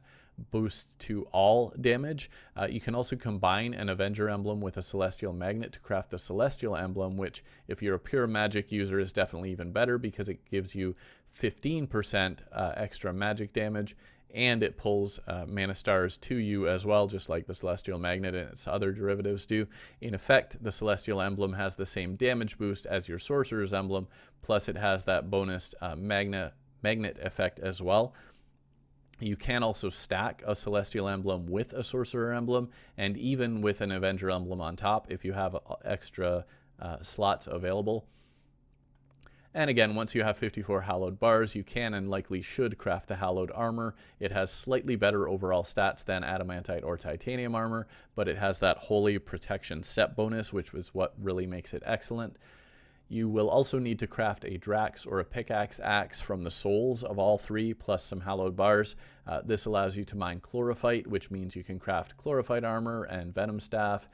boost to all damage. You can also combine an Avenger emblem with a celestial magnet to craft the celestial emblem, which if you're a pure magic user is definitely even better because it gives you 15% extra magic damage, and it pulls mana stars to you as well, just like the Celestial Magnet and its other derivatives do. In effect, the Celestial Emblem has the same damage boost as your Sorcerer's Emblem, plus it has that bonus magnet effect as well. You can also stack a Celestial Emblem with a Sorcerer Emblem, and even with an Avenger Emblem on top if you have extra slots available. And again, once you have 54 hallowed bars, you can and likely should craft the hallowed armor. It has slightly better overall stats than adamantite or titanium armor, but it has that holy protection set bonus, which is what really makes it excellent. You will also need to craft a Drax or a Pickaxe axe from the souls of all 3, plus some hallowed bars. This allows you to mine Chlorophyte, which means you can craft Chlorophyte armor and Venom Staff.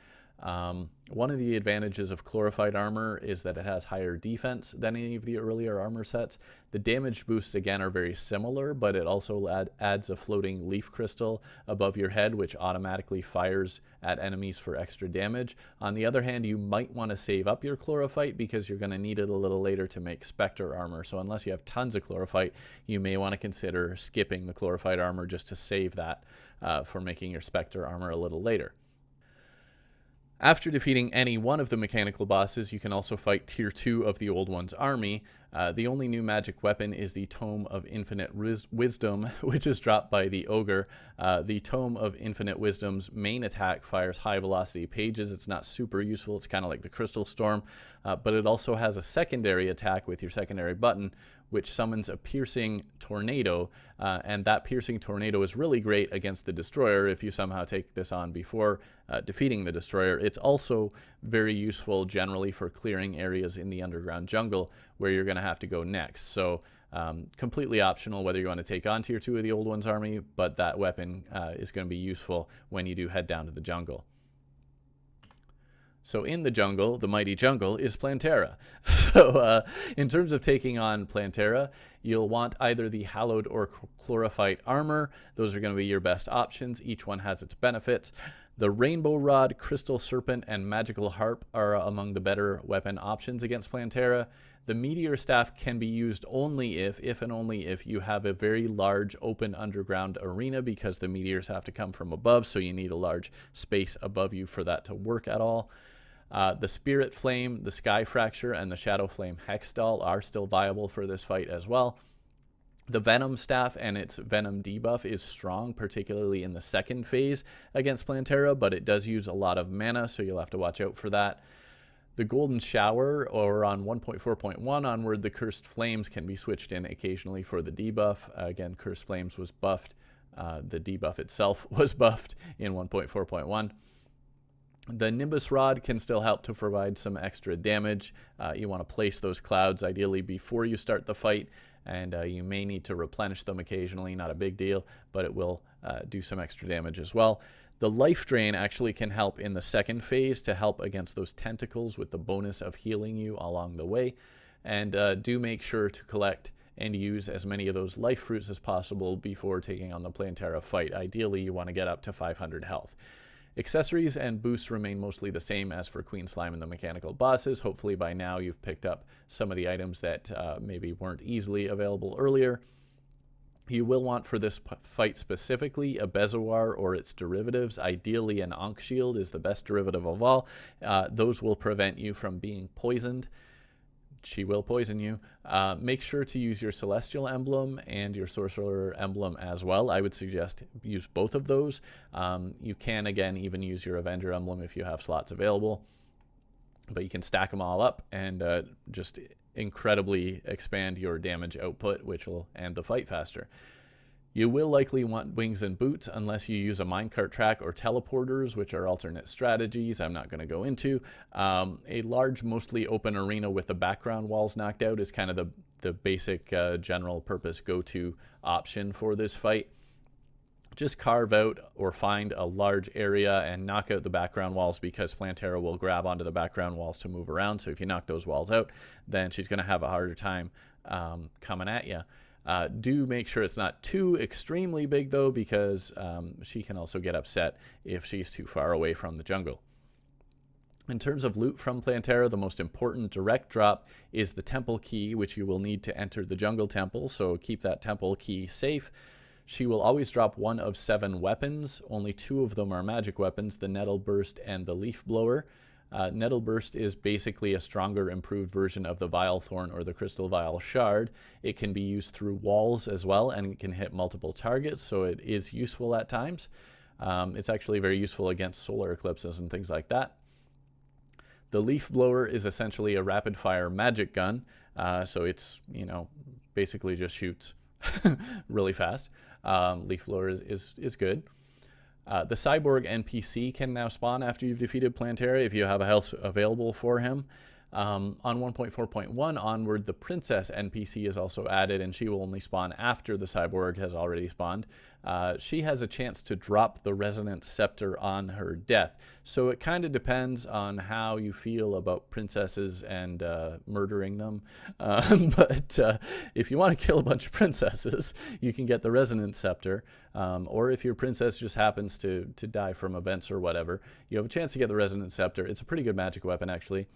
One of the advantages of Chlorophyte armor is that it has higher defense than any of the earlier armor sets. The damage boosts again are very similar, but it also adds a floating leaf crystal above your head, which automatically fires at enemies for extra damage. On the other hand, you might want to save up your Chlorophyte because you're going to need it a little later to make Spectre armor. So unless you have tons of Chlorophyte, you may want to consider skipping the Chlorophyte armor just to save that for making your Spectre armor a little later. After defeating any one of the mechanical bosses, you can also fight Tier 2 of the Old One's army. The only new magic weapon is the Tome of Infinite Wisdom, which is dropped by the Ogre. The Tome of Infinite Wisdom's main attack fires high-velocity pages. It's not super useful. It's kind of like the Crystal Storm, but it also has a secondary attack with your secondary button, which summons a piercing tornado, and that piercing tornado is really great against the Destroyer if you somehow take this on before defeating the Destroyer. It's also very useful generally for clearing areas in the underground jungle where you're going to have to go next. So completely optional whether you want to take on Tier 2 of the Old One's army, but that weapon is going to be useful when you do head down to the jungle. So in the jungle, the mighty jungle, is Plantera. So in terms of taking on Plantera, you'll want either the Hallowed or Chlorophyte armor. Those are going to be your best options. Each one has its benefits. The Rainbow Rod, Crystal Serpent, and Magical Harp are among the better weapon options against Plantera. The Meteor Staff can be used only if and only if you have a very large open underground arena, because the meteors have to come from above, so you need a large space above you for that to work at all. The Spirit Flame, the Sky Fracture, and the Shadow Flame Hex Doll are still viable for this fight as well. The Venom Staff and its Venom debuff is strong, particularly in the second phase against Plantera, but it does use a lot of mana, so you'll have to watch out for that. The Golden Shower, or on 1.4.1 onward, the Cursed Flames can be switched in occasionally for the debuff. Again, Cursed Flames was buffed. The debuff itself was buffed in 1.4.1. The Nimbus Rod can still help to provide some extra damage. You want to place those clouds ideally before you start the fight, and you may need to replenish them occasionally, not a big deal, but it will do some extra damage as well. The life drain actually can help in the second phase to help against those tentacles with the bonus of healing you along the way. And do make sure to collect and use as many of those life fruits as possible before taking on the Plantera fight. Ideally, you want to get up to 500 health. Accessories and boosts remain mostly the same as for Queen Slime and the mechanical bosses. Hopefully by now you've picked up some of the items that maybe weren't easily available earlier. You will want for this fight specifically a Bezoar or its derivatives. Ideally an Ankh Shield is the best derivative of all. Those will prevent you from being poisoned. She will poison you. Make sure to use your Celestial Emblem and your Sorcerer Emblem as well. I would suggest use both of those. You can, again, even use your Avenger Emblem if you have slots available. But you can stack them all up and just incredibly expand your damage output, which will end the fight faster. You will likely want wings and boots unless you use a minecart track or teleporters, which are alternate strategies I'm not going to go into. A large, mostly open arena with the background walls knocked out is kind of the basic general purpose go-to option for this fight. Just carve out or find a large area and knock out the background walls, because Plantera will grab onto the background walls to move around. So if you knock those walls out, then she's going to have a harder time coming at you. Do make sure it's not too extremely big, though, because she can also get upset if she's too far away from the jungle. In terms of loot from Plantera, the most important direct drop is the temple key, which you will need to enter the jungle temple, so keep that temple key safe. She will always drop one of 7 weapons. Only 2 of them are magic weapons, the Nettle Burst and the Leaf Blower. Nettle Burst is basically a stronger, improved version of the Vile Thorn or the Crystal Vile Shard. It can be used through walls as well, and it can hit multiple targets, so it is useful at times. It's actually very useful against solar eclipses and things like that. The Leaf Blower is essentially a rapid-fire magic gun, so it's, you know, basically just shoots really fast. Leaf Blower is good. The Cyborg NPC can now spawn after you've defeated Plantera if you have a health available for him. On 1.4.1 onward, the Princess NPC is also added, and she will only spawn after the Cyborg has already spawned. She has a chance to drop the Resonant Scepter on her death. So it kind of depends on how you feel about princesses and murdering them. But if you want to kill a bunch of princesses, you can get the Resonant Scepter. Or if your princess just happens to die from events or whatever, you have a chance to get the Resonant Scepter. It's a pretty good magic weapon, actually.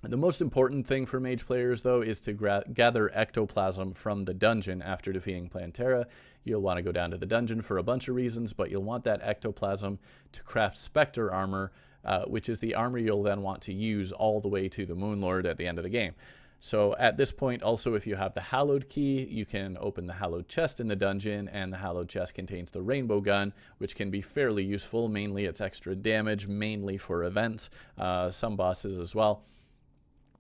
The most important thing for mage players, though, is to gather ectoplasm from the dungeon after defeating Plantera. You'll want to go down to the dungeon for a bunch of reasons, but you'll want that ectoplasm to craft Spectre armor, which is the armor you'll then want to use all the way to the Moonlord at the end of the game. So at this point, also, if you have the Hallowed key, you can open the Hallowed chest in the dungeon, and the Hallowed chest contains the Rainbow Gun, which can be fairly useful. Mainly it's extra damage, mainly for events, some bosses as well.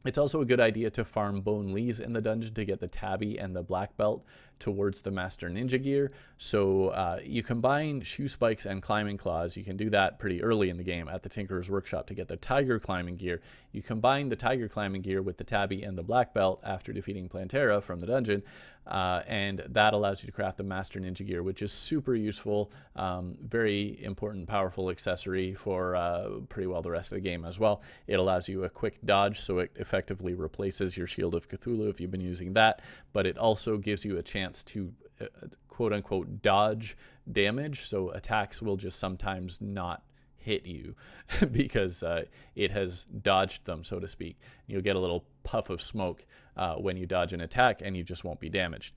It's also a good idea to farm Bone Lees in the dungeon to get the Tabby and the Black Belt towards the Master Ninja gear. So you combine Shoe Spikes and Climbing Claws. You can do that pretty early in the game at the Tinkerer's Workshop to get the Tiger Climbing gear. You combine the Tiger Climbing gear with the Tabby and the Black Belt after defeating Plantera from the dungeon, and that allows you to craft the Master Ninja gear, which is super useful, very important, powerful accessory for pretty well the rest of the game as well. It allows you a quick dodge, so it effectively replaces your Shield of Cthulhu if you've been using that, but it also gives you a chance to quote-unquote dodge damage, so attacks will just sometimes not hit you because it has dodged them, so to speak. You'll get a little puff of smoke when you dodge an attack, and you just won't be damaged.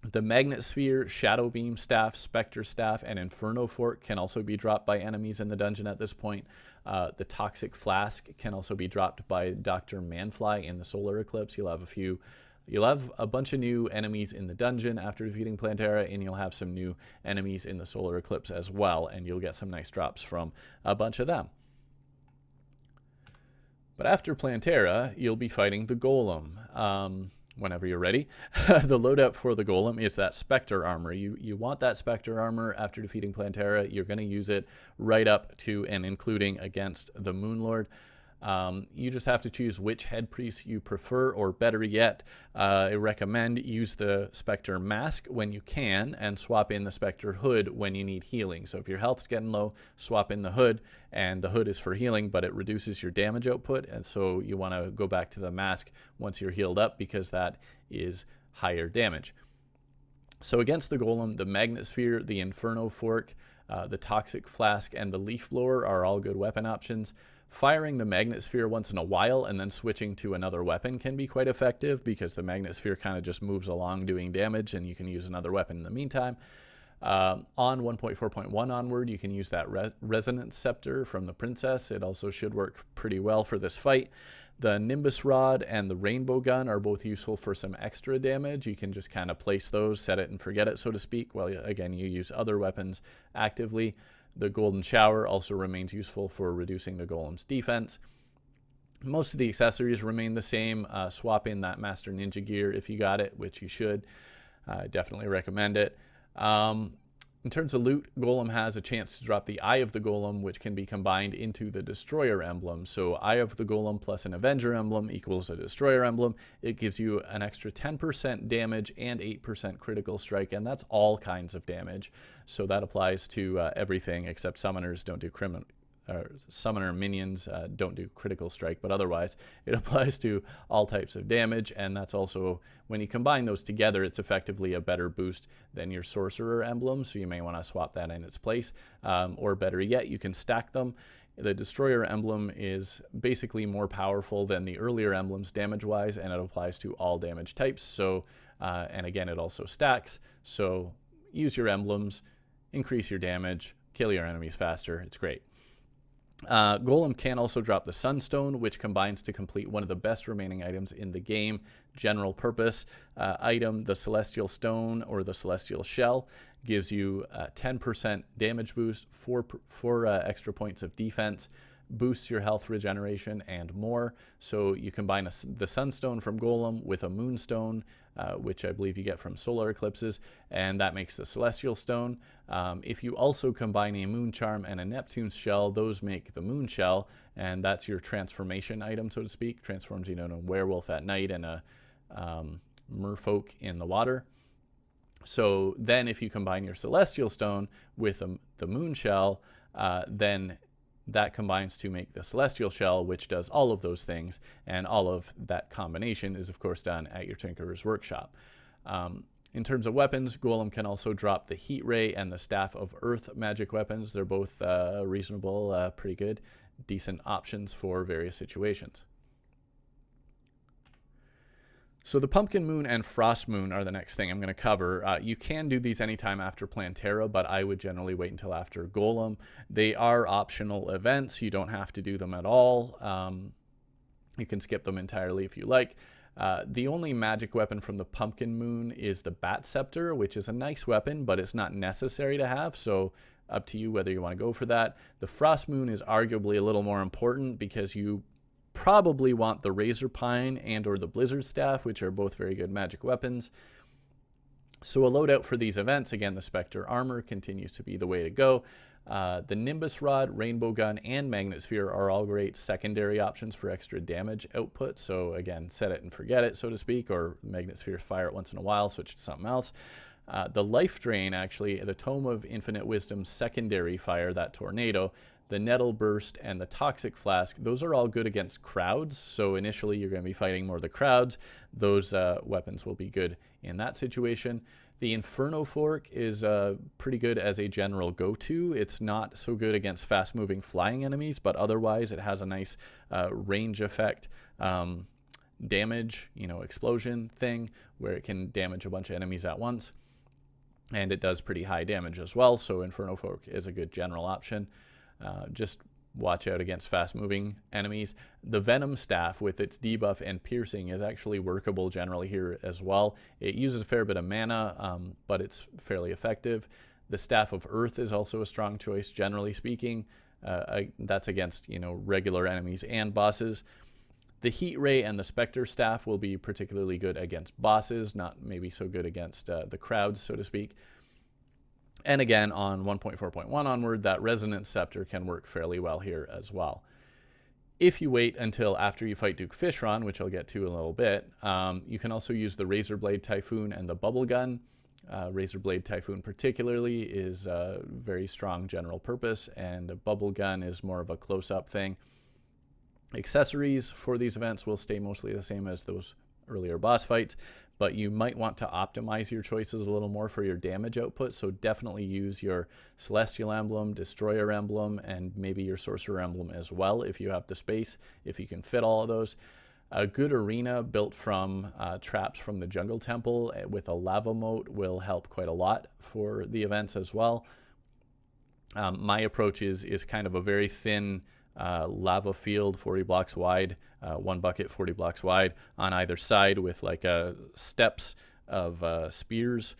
The Magnet Sphere, Shadow Beam Staff, Spectre Staff, and Inferno Fork can also be dropped by enemies in the dungeon at this point. The Toxic Flask can also be dropped by Dr. Manfly in the Solar Eclipse. You'll have a bunch of new enemies in the dungeon after defeating Plantera, and you'll have some new enemies in the Solar Eclipse as well, and you'll get some nice drops from a bunch of them. But after Plantera, you'll be fighting the Golem. Whenever you're ready. The loadout for the Golem is that Spectre armor. You want that Spectre armor after defeating Plantera. You're going to use it right up to and including against the Moonlord. You just have to choose which head priest you prefer, or better yet, I recommend use the Spectre Mask when you can and swap in the Spectre Hood when you need healing. So if your health's getting low, swap in the Hood, and the Hood is for healing, but it reduces your damage output, and so you want to go back to the Mask once you're healed up because that is higher damage. So against the Golem, the Magnet Sphere, the Inferno Fork, the Toxic Flask, and the Leaf Blower are all good weapon options. Firing the Magnet Sphere once in a while and then switching to another weapon can be quite effective because the Magnet Sphere kind of just moves along doing damage and you can use another weapon in the meantime. On 1.4.1 onward, you can use that Resonance Scepter from the Princess. It also should work pretty well for this fight. The Nimbus Rod and the Rainbow Gun are both useful for some extra damage. You can just kind of place those, set it and forget it, so to speak, while again you use other weapons actively. The Golden Shower also remains useful for reducing the Golem's defense. Most of the accessories remain the same. Swap in that Master Ninja gear if you got it, which you should. Definitely recommend it. In terms of loot, Golem has a chance to drop the Eye of the Golem, which can be combined into the Destroyer emblem. So Eye of the Golem plus an Avenger emblem equals a Destroyer emblem. It gives you an extra 10% damage and 8% critical strike, and that's all kinds of damage. So that applies to everything except summoners don't do summoner minions don't do critical strike, but otherwise it applies to all types of damage, and that's also, when you combine those together, it's effectively a better boost than your sorcerer emblem, so you may want to swap that in its place, or better yet, you can stack them. The Destroyer emblem is basically more powerful than the earlier emblems damage-wise, and it applies to all damage types, so and again, it also stacks, so use your emblems, increase your damage, kill your enemies faster, it's great. Golem can also drop the Sunstone, which combines to complete one of the best remaining items in the game. General purpose item, the Celestial Stone or the Celestial Shell, gives you a 10% damage boost, 4 extra points of defense, boosts your health regeneration, and more. So you combine the Sunstone from Golem with a Moonstone, which I believe you get from solar eclipses, and that makes the Celestial Stone. If you also combine a Moon Charm and a Neptune's Shell, those make the Moon Shell, and that's your transformation item, so to speak. Transforms you into a werewolf at night and a merfolk in the water. So then if you combine your Celestial Stone with the Moon Shell, then that combines to make the Celestial Shell, which does all of those things, and all of that combination is, of course, done at your Tinkerer's Workshop. In terms of weapons, Golem can also drop the Heat Ray and the Staff of Earth magic weapons. They're both reasonable, pretty good, decent options for various situations. So the Pumpkin Moon and Frost Moon are the next thing I'm going to cover. You can do these anytime after Plantera, but I would generally wait until after Golem. They are optional events. You don't have to do them at all. You can skip them entirely if you like. The only magic weapon from the Pumpkin Moon is the Bat Scepter, which is a nice weapon, but it's not necessary to have, so up to you whether you want to go for that. The Frost Moon is arguably a little more important because you probably want the Razor Pine and or the Blizzard Staff, which are both very good magic weapons. So a loadout for these events, again, the Spectre Armor continues to be the way to go. The Nimbus Rod, Rainbow Gun, and Magnet Sphere are all great secondary options for extra damage output. So again, set it and forget it, so to speak, or Magnet Sphere, fire it once in a while, switch to something else. The Life Drain, actually, the Tome of Infinite Wisdom secondary fire, that Tornado, the Nettle Burst, and the Toxic Flask, those are all good against crowds. So initially you're going to be fighting more of the crowds. Those weapons will be good in that situation. The Inferno Fork is pretty good as a general go-to. It's not so good against fast-moving flying enemies, but otherwise it has a nice range effect damage, explosion thing where it can damage a bunch of enemies at once. And it does pretty high damage as well, so Inferno Fork is a good general option. Just watch out against fast-moving enemies. The Venom Staff with its debuff and piercing is actually workable generally here as well. It uses a fair bit of mana, but it's fairly effective. The Staff of Earth is also a strong choice, generally speaking. That's against regular enemies and bosses. The Heat Ray and the Spectre Staff will be particularly good against bosses, not maybe so good against the crowds, so to speak. And again, on 1.4.1 onward, that Resonance Scepter can work fairly well here as well. If you wait until after you fight Duke Fishron, which I'll get to in a little bit, you can also use the Razorblade Typhoon and the Bubble Gun. Razorblade Typhoon particularly is very strong general purpose, and a Bubble Gun is more of a close-up thing. Accessories for these events will stay mostly the same as those earlier boss fights, but you might want to optimize your choices a little more for your damage output, so definitely use your Celestial Emblem, Destroyer Emblem, and maybe your Sorcerer Emblem as well if you have the space, if you can fit all of those. A good arena built from traps from the Jungle Temple with a lava moat will help quite a lot for the events as well. My approach is kind of a very thin lava field, 40 blocks wide, one bucket 40 blocks wide on either side, with like steps of spears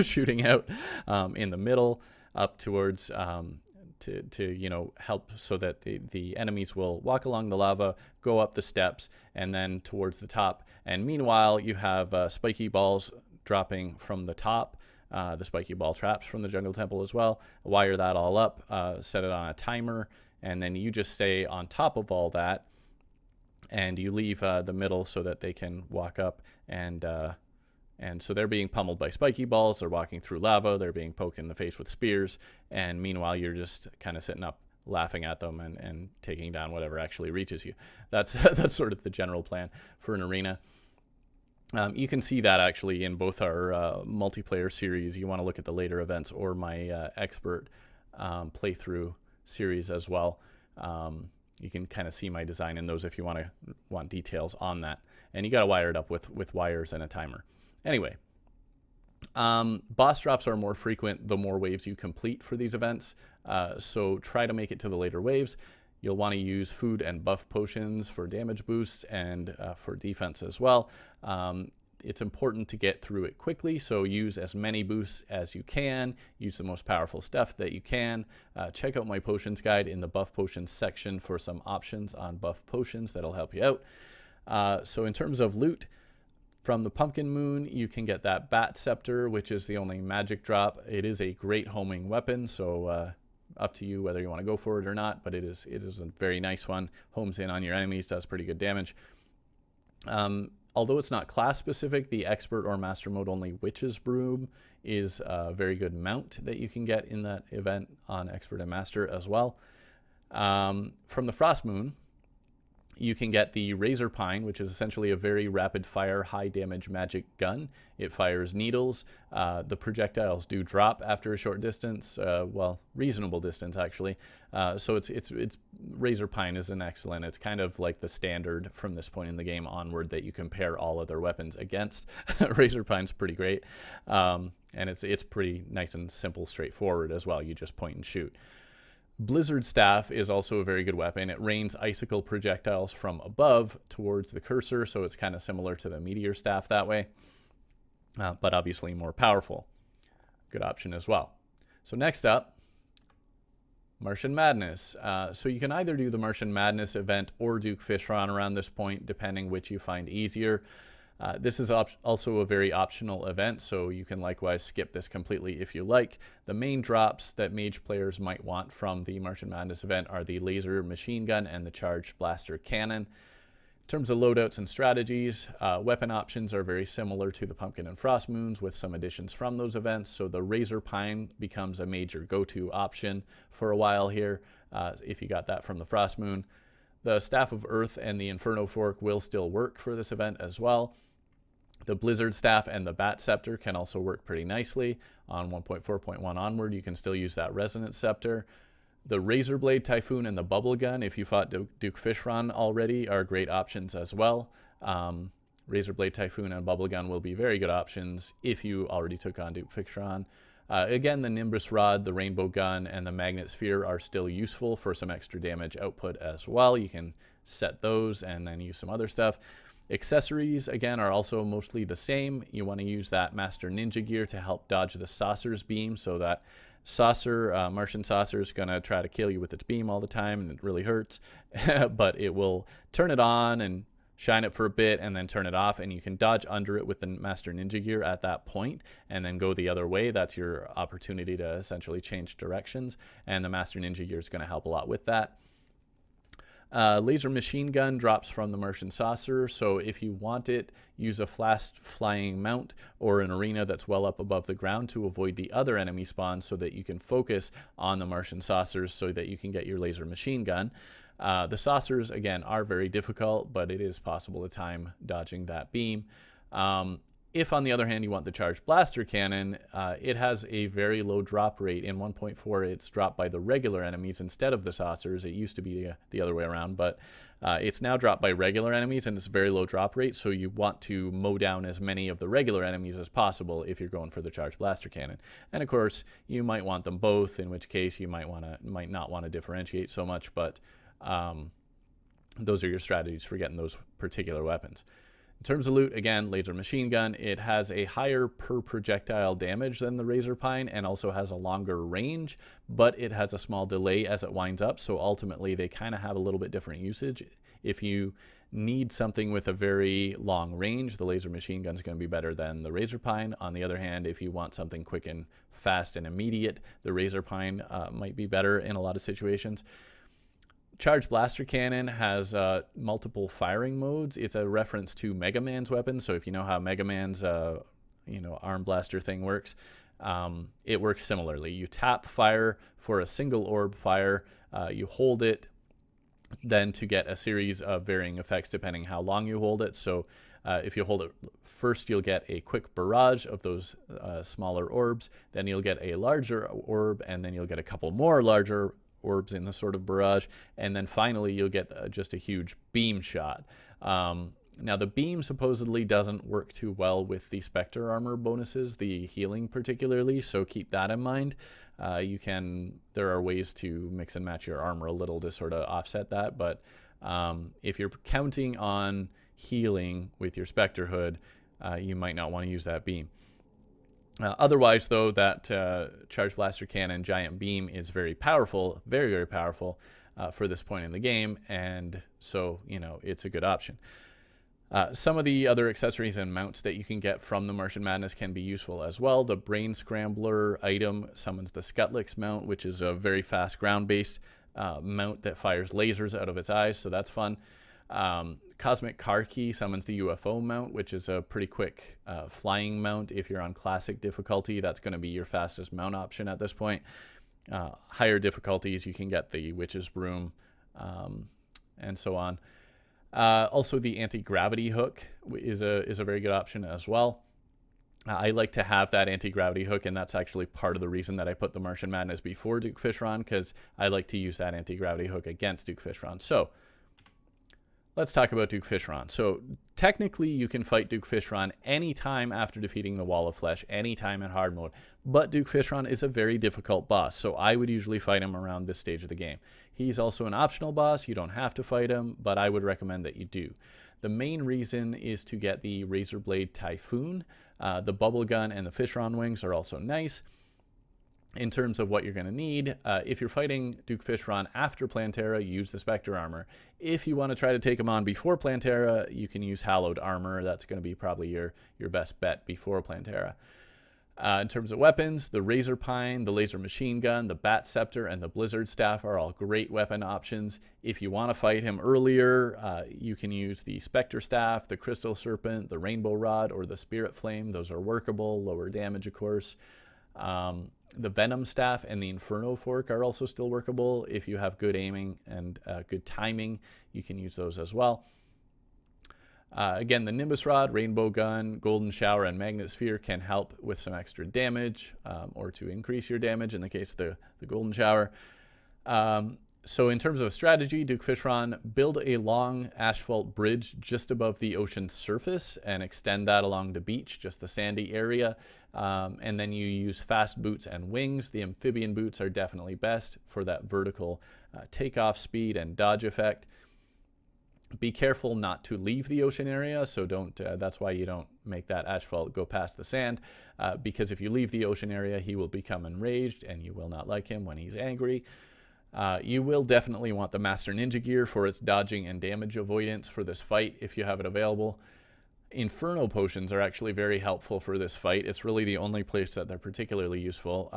shooting out in the middle up towards to help so that the enemies will walk along the lava, go up the steps, and then towards the top. And meanwhile, you have spiky balls dropping from the top, the spiky ball traps from the Jungle Temple as well. Wire that all up, set it on a timer, and then you just stay on top of all that, and you leave the middle so that they can walk up, and so they're being pummeled by spiky balls, they're walking through lava, they're being poked in the face with spears, and meanwhile you're just kind of sitting up laughing at them and taking down whatever actually reaches you. That's sort of the general plan for an arena. You can see that actually in both our multiplayer series. You want to look at the later events or my expert playthrough series as well. You can kind of see my design in those if you want details on that. And you got to wire it up with wires and a timer. Anyway, boss drops are more frequent the more waves you complete for these events. So try to make it to the later waves. You'll want to use food and buff potions for damage boosts and for defense as well. It's important to get through it quickly, so use as many boosts as you can. Use the most powerful stuff that you can. Check out my potions guide in the buff potions section for some options on buff potions that'll help you out. So in terms of loot, from the Pumpkin Moon, you can get that Bat Scepter, which is the only magic drop. It is a great homing weapon, so up to you whether you want to go for it or not, but it is a very nice one. Homes in on your enemies, does pretty good damage. Although it's not class specific, the Expert or Master Mode only Witch's Broom is a very good mount that you can get in that event on Expert and Master as well. From the Frost Moon, you can get the Razor Pine, which is essentially a very rapid fire, high damage magic gun. It fires needles. The projectiles do drop after a short distance, well, reasonable distance actually. So it's Razor Pine is an excellent. It's kind of like the standard from this point in the game onward that you compare all other weapons against. Razor Pine's pretty great, and it's pretty nice and simple, straightforward as well. You just point and shoot. Blizzard Staff is also a very good weapon. It rains icicle projectiles from above towards the cursor, so it's kind of similar to the Meteor Staff that way, but obviously more powerful. Good option as well. So next up, Martian Madness. So you can either do the Martian Madness event or Duke Fishron around this point, depending which you find easier. This is also a very optional event, so you can likewise skip this completely if you like. The main drops that mage players might want from the Martian Madness event are the laser machine gun and the charged blaster cannon. In terms of loadouts and strategies, weapon options are very similar to the Pumpkin and Frost Moons with some additions from those events, so the Razor Pine becomes a major go-to option for a while here if you got that from the Frost Moon. The Staff of Earth and the Inferno Fork will still work for this event as well. The Blizzard Staff and the Bat Scepter can also work pretty nicely. On 1.4.1 onward, you can still use that Resonance Scepter. The Razorblade Typhoon and the Bubble Gun, if you fought Duke Fishron already, are great options as well. Razorblade Typhoon and Bubble Gun will be very good options if you already took on Duke Fishron. Again, the Nimbus Rod, the Rainbow Gun, and the Magnet Sphere are still useful for some extra damage output as well. You can set those and then use some other stuff. Accessories, again, are also mostly the same. You want to use that Master Ninja gear to help dodge the Saucer's beam, so that Martian Saucer is going to try to kill you with its beam all the time, and it really hurts. But it will turn it on and shine it for a bit and then turn it off, and you can dodge under it with the Master Ninja gear at that point and then go the other way. That's your opportunity to essentially change directions, and the Master Ninja gear is going to help a lot with that. Laser machine gun drops from the Martian saucer, so if you want it, use a fast flying mount or an arena that's well up above the ground to avoid the other enemy spawns so that you can focus on the Martian saucers so that you can get your laser machine gun. The saucers, again, are very difficult, but it is possible to time dodging that beam. If, on the other hand, you want the charged blaster cannon, it has a very low drop rate. In 1.4, it's dropped by the regular enemies instead of the saucers. It used to be the other way around, but it's now dropped by regular enemies, and it's a very low drop rate, so you want to mow down as many of the regular enemies as possible if you're going for the charged blaster cannon. And, of course, you might want them both, in which case you might not want to differentiate so much, but those are your strategies for getting those particular weapons. In terms of loot, again, laser machine gun, it has a higher per projectile damage than the Razor Pine and also has a longer range, but it has a small delay as it winds up, so ultimately they kind of have a little bit different usage. If you need something with a very long range, the laser machine gun is going to be better than the Razor Pine. On the other hand, if you want something quick and fast and immediate, the Razor Pine might be better in a lot of situations. Charged Blaster Cannon has multiple firing modes. It's a reference to Mega Man's weapon. So if you know how Mega Man's arm blaster thing works, it works similarly. You tap fire for a single orb fire. You hold it then to get a series of varying effects depending how long you hold it. So if you hold it first, you'll get a quick barrage of those smaller orbs. Then you'll get a larger orb, and then you'll get a couple more larger orbs in the sort of barrage, and then finally you'll get just a huge beam shot. Now the beam supposedly doesn't work too well with the Spectre armor bonuses, the healing particularly, so keep that in mind. There are ways to mix and match your armor a little to sort of offset that, but if you're counting on healing with your Spectre hood, you might not want to use that beam. Otherwise, though, that Charged Blaster Cannon Giant Beam is very powerful, very, very powerful for this point in the game, and so, it's a good option. Some of the other accessories and mounts that you can get from the Martian Madness can be useful as well. The Brain Scrambler item summons the Skutlix mount, which is a very fast ground-based mount that fires lasers out of its eyes, so that's fun. Cosmic Car Key summons the UFO mount, which is a pretty quick flying mount. If you're on classic difficulty, that's going to be your fastest mount option at this point. Higher difficulties, you can get the Witch's Broom and so on. Also, the anti-gravity hook is a very good option as well. I like to have that anti-gravity hook, and that's actually part of the reason that I put the Martian Madness before Duke Fishron, because I like to use that anti-gravity hook against Duke Fishron. So let's talk about Duke Fishron. So technically you can fight Duke Fishron anytime after defeating the Wall of Flesh, anytime in hard mode, but Duke Fishron is a very difficult boss, so I would usually fight him around this stage of the game. He's also an optional boss. You don't have to fight him, but I would recommend that you do. The main reason is to get the Razor Blade Typhoon. The Bubble Gun and the Fishron Wings are also nice. In terms of what you're going to need, if you're fighting Duke Fishron after Plantera, use the Spectre armor. If you want to try to take him on before Plantera, you can use Hallowed armor. That's going to be probably your best bet before Plantera. In terms of weapons, the Razor Pine, the Laser Machine Gun, the Bat Scepter, and the Blizzard Staff are all great weapon options. If you want to fight him earlier, you can use the Spectre Staff, the Crystal Serpent, the Rainbow Rod, or the Spirit Flame. Those are workable, lower damage, of course. The Venom Staff and the Inferno Fork are also still workable. If you have good aiming and good timing, you can use those as well. Again, the Nimbus Rod, Rainbow Gun, Golden Shower, and Magnet Sphere can help with some extra damage or to increase your damage in the case of the Golden Shower. So in terms of strategy, Duke Fishron, build a long asphalt bridge just above the ocean's surface and extend that along the beach, just the sandy area. And then you use fast boots and wings. The amphibian boots are definitely best for that vertical takeoff speed and dodge effect. Be careful not to leave the ocean area, so that's why you don't make that asphalt go past the sand, because if you leave the ocean area, he will become enraged and you will not like him when he's angry. You will definitely want the Master Ninja gear for its dodging and damage avoidance for this fight if you have it available. Inferno potions are actually very helpful for this fight. It's really the only place that they're particularly useful.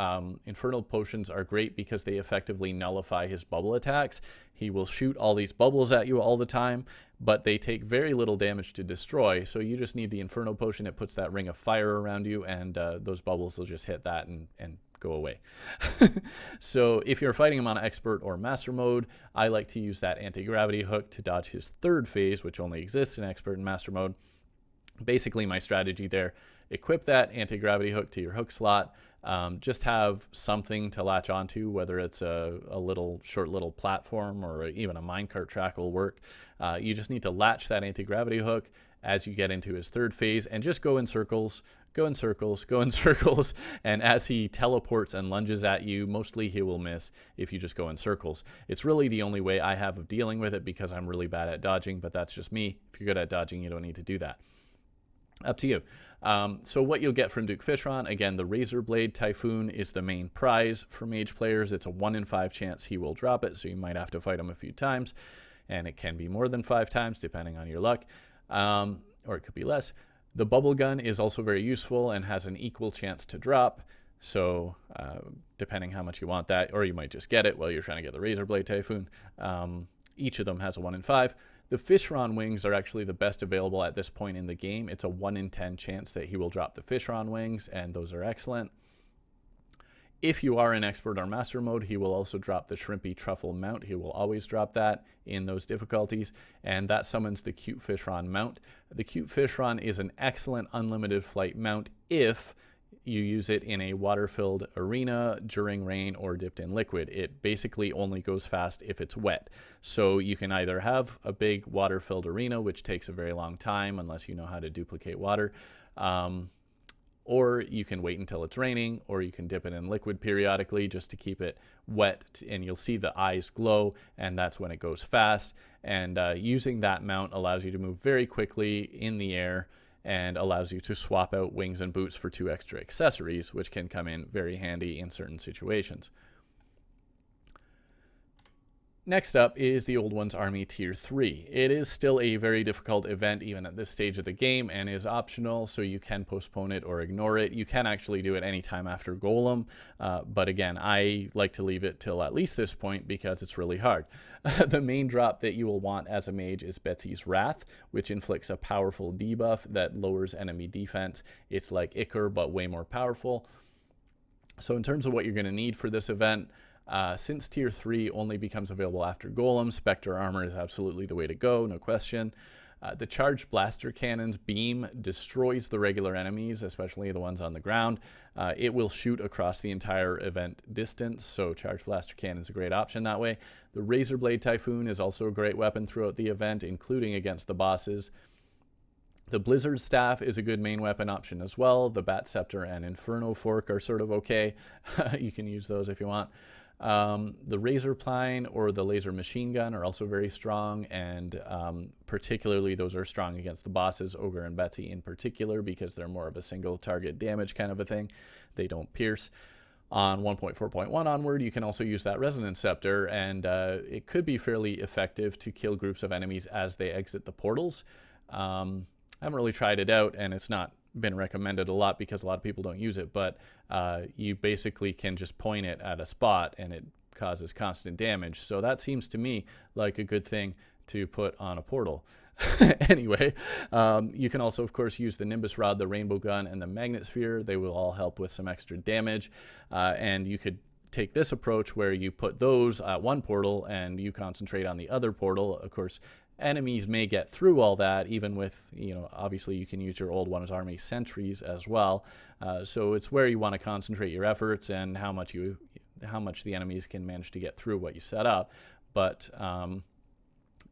Inferno potions are great because they effectively nullify his bubble attacks. He will shoot all these bubbles at you all the time, but they take very little damage to destroy, so you just need the Inferno potion. It puts that ring of fire around you, and those bubbles will just hit that and go away. So if you're fighting him on expert or master mode, I like to use that anti-gravity hook to dodge his third phase, which only exists in expert and master mode. Basically, my strategy there: equip that anti-gravity hook to your hook slot. Just have something to latch onto, whether it's a short little platform or even a minecart track will work. You just need to latch that anti-gravity hook as you get into his third phase and just go in circles, go in circles, go in circles. And as he teleports and lunges at you, mostly he will miss if you just go in circles. It's really the only way I have of dealing with it because I'm really bad at dodging, but that's just me. If you're good at dodging, you don't need to do that. Up to you. So what you'll get from Duke Fishron, again, the Razor Blade Typhoon is the main prize for mage players. It's a 1 in 5 chance he will drop it, so you might have to fight him a few times, and it can be more than 5 times depending on your luck, or it could be less. The Bubble Gun is also very useful and has an equal chance to drop, so depending how much you want that, or you might just get it while you're trying to get the Razor Blade Typhoon. Each of them has a 1 in 5. The Fishron wings are actually the best available at this point in the game. It's a 1 in 10 chance that he will drop the Fishron wings, and those are excellent. If you are in expert or master mode, he will also drop the Shrimpy Truffle mount. He will always drop that in those difficulties, and that summons the Cute Fishron mount. The Cute Fishron is an excellent unlimited flight mount if you use it in a water-filled arena during rain or dipped in liquid. It basically only goes fast if it's wet. So you can either have a big water-filled arena, which takes a very long time unless you know how to duplicate water, or you can wait until it's raining, or you can dip it in liquid periodically just to keep it wet, and you'll see the eyes glow, and that's when it goes fast. And using that mount allows you to move very quickly in the air and allows you to swap out wings and boots for 2 extra accessories, which can come in very handy in certain situations. Next up is the Old Ones Army Tier 3. It is still a very difficult event even at this stage of the game and is optional, so you can postpone it or ignore it. You can actually do it anytime after Golem, but again, I like to leave it till at least this point because it's really hard. The main drop that you will want as a mage is Betsy's Wrath, which inflicts a powerful debuff that lowers enemy defense. It's like Ichor, but way more powerful. So in terms of what you're going to need for this event, since Tier 3 only becomes available after Golem, Spectre Armor is absolutely the way to go, no question. The Charged Blaster Cannon's beam destroys the regular enemies, especially the ones on the ground. It will shoot across the entire event distance, so Charged Blaster Cannon is a great option that way. The Razor Blade Typhoon is also a great weapon throughout the event, including against the bosses. The Blizzard Staff is a good main weapon option as well. The Bat Scepter and Inferno Fork are sort of okay. You can use those if you want. The Razor Pline or the Laser Machine Gun are also very strong, and particularly those are strong against the bosses, Ogre and Betsy in particular, because they're more of a single target damage kind of a thing. They don't pierce. On 1.4.1 onward, you can also use that Resonance Scepter, and it could be fairly effective to kill groups of enemies as they exit the portals. I haven't really tried it out, and it's not been recommended a lot because a lot of people don't use it, but you basically can just point it at a spot and it causes constant damage. So that seems to me like a good thing to put on a portal. Anyway, you can also, of course, use the Nimbus Rod, the Rainbow Gun, and the Magnet Sphere. They will all help with some extra damage, and you could take this approach where you put those at one portal and you concentrate on the other portal. Of course, enemies may get through all that, even with, obviously you can use your Old Ones Army sentries as well. So it's where you want to concentrate your efforts and how much the enemies can manage to get through what you set up. But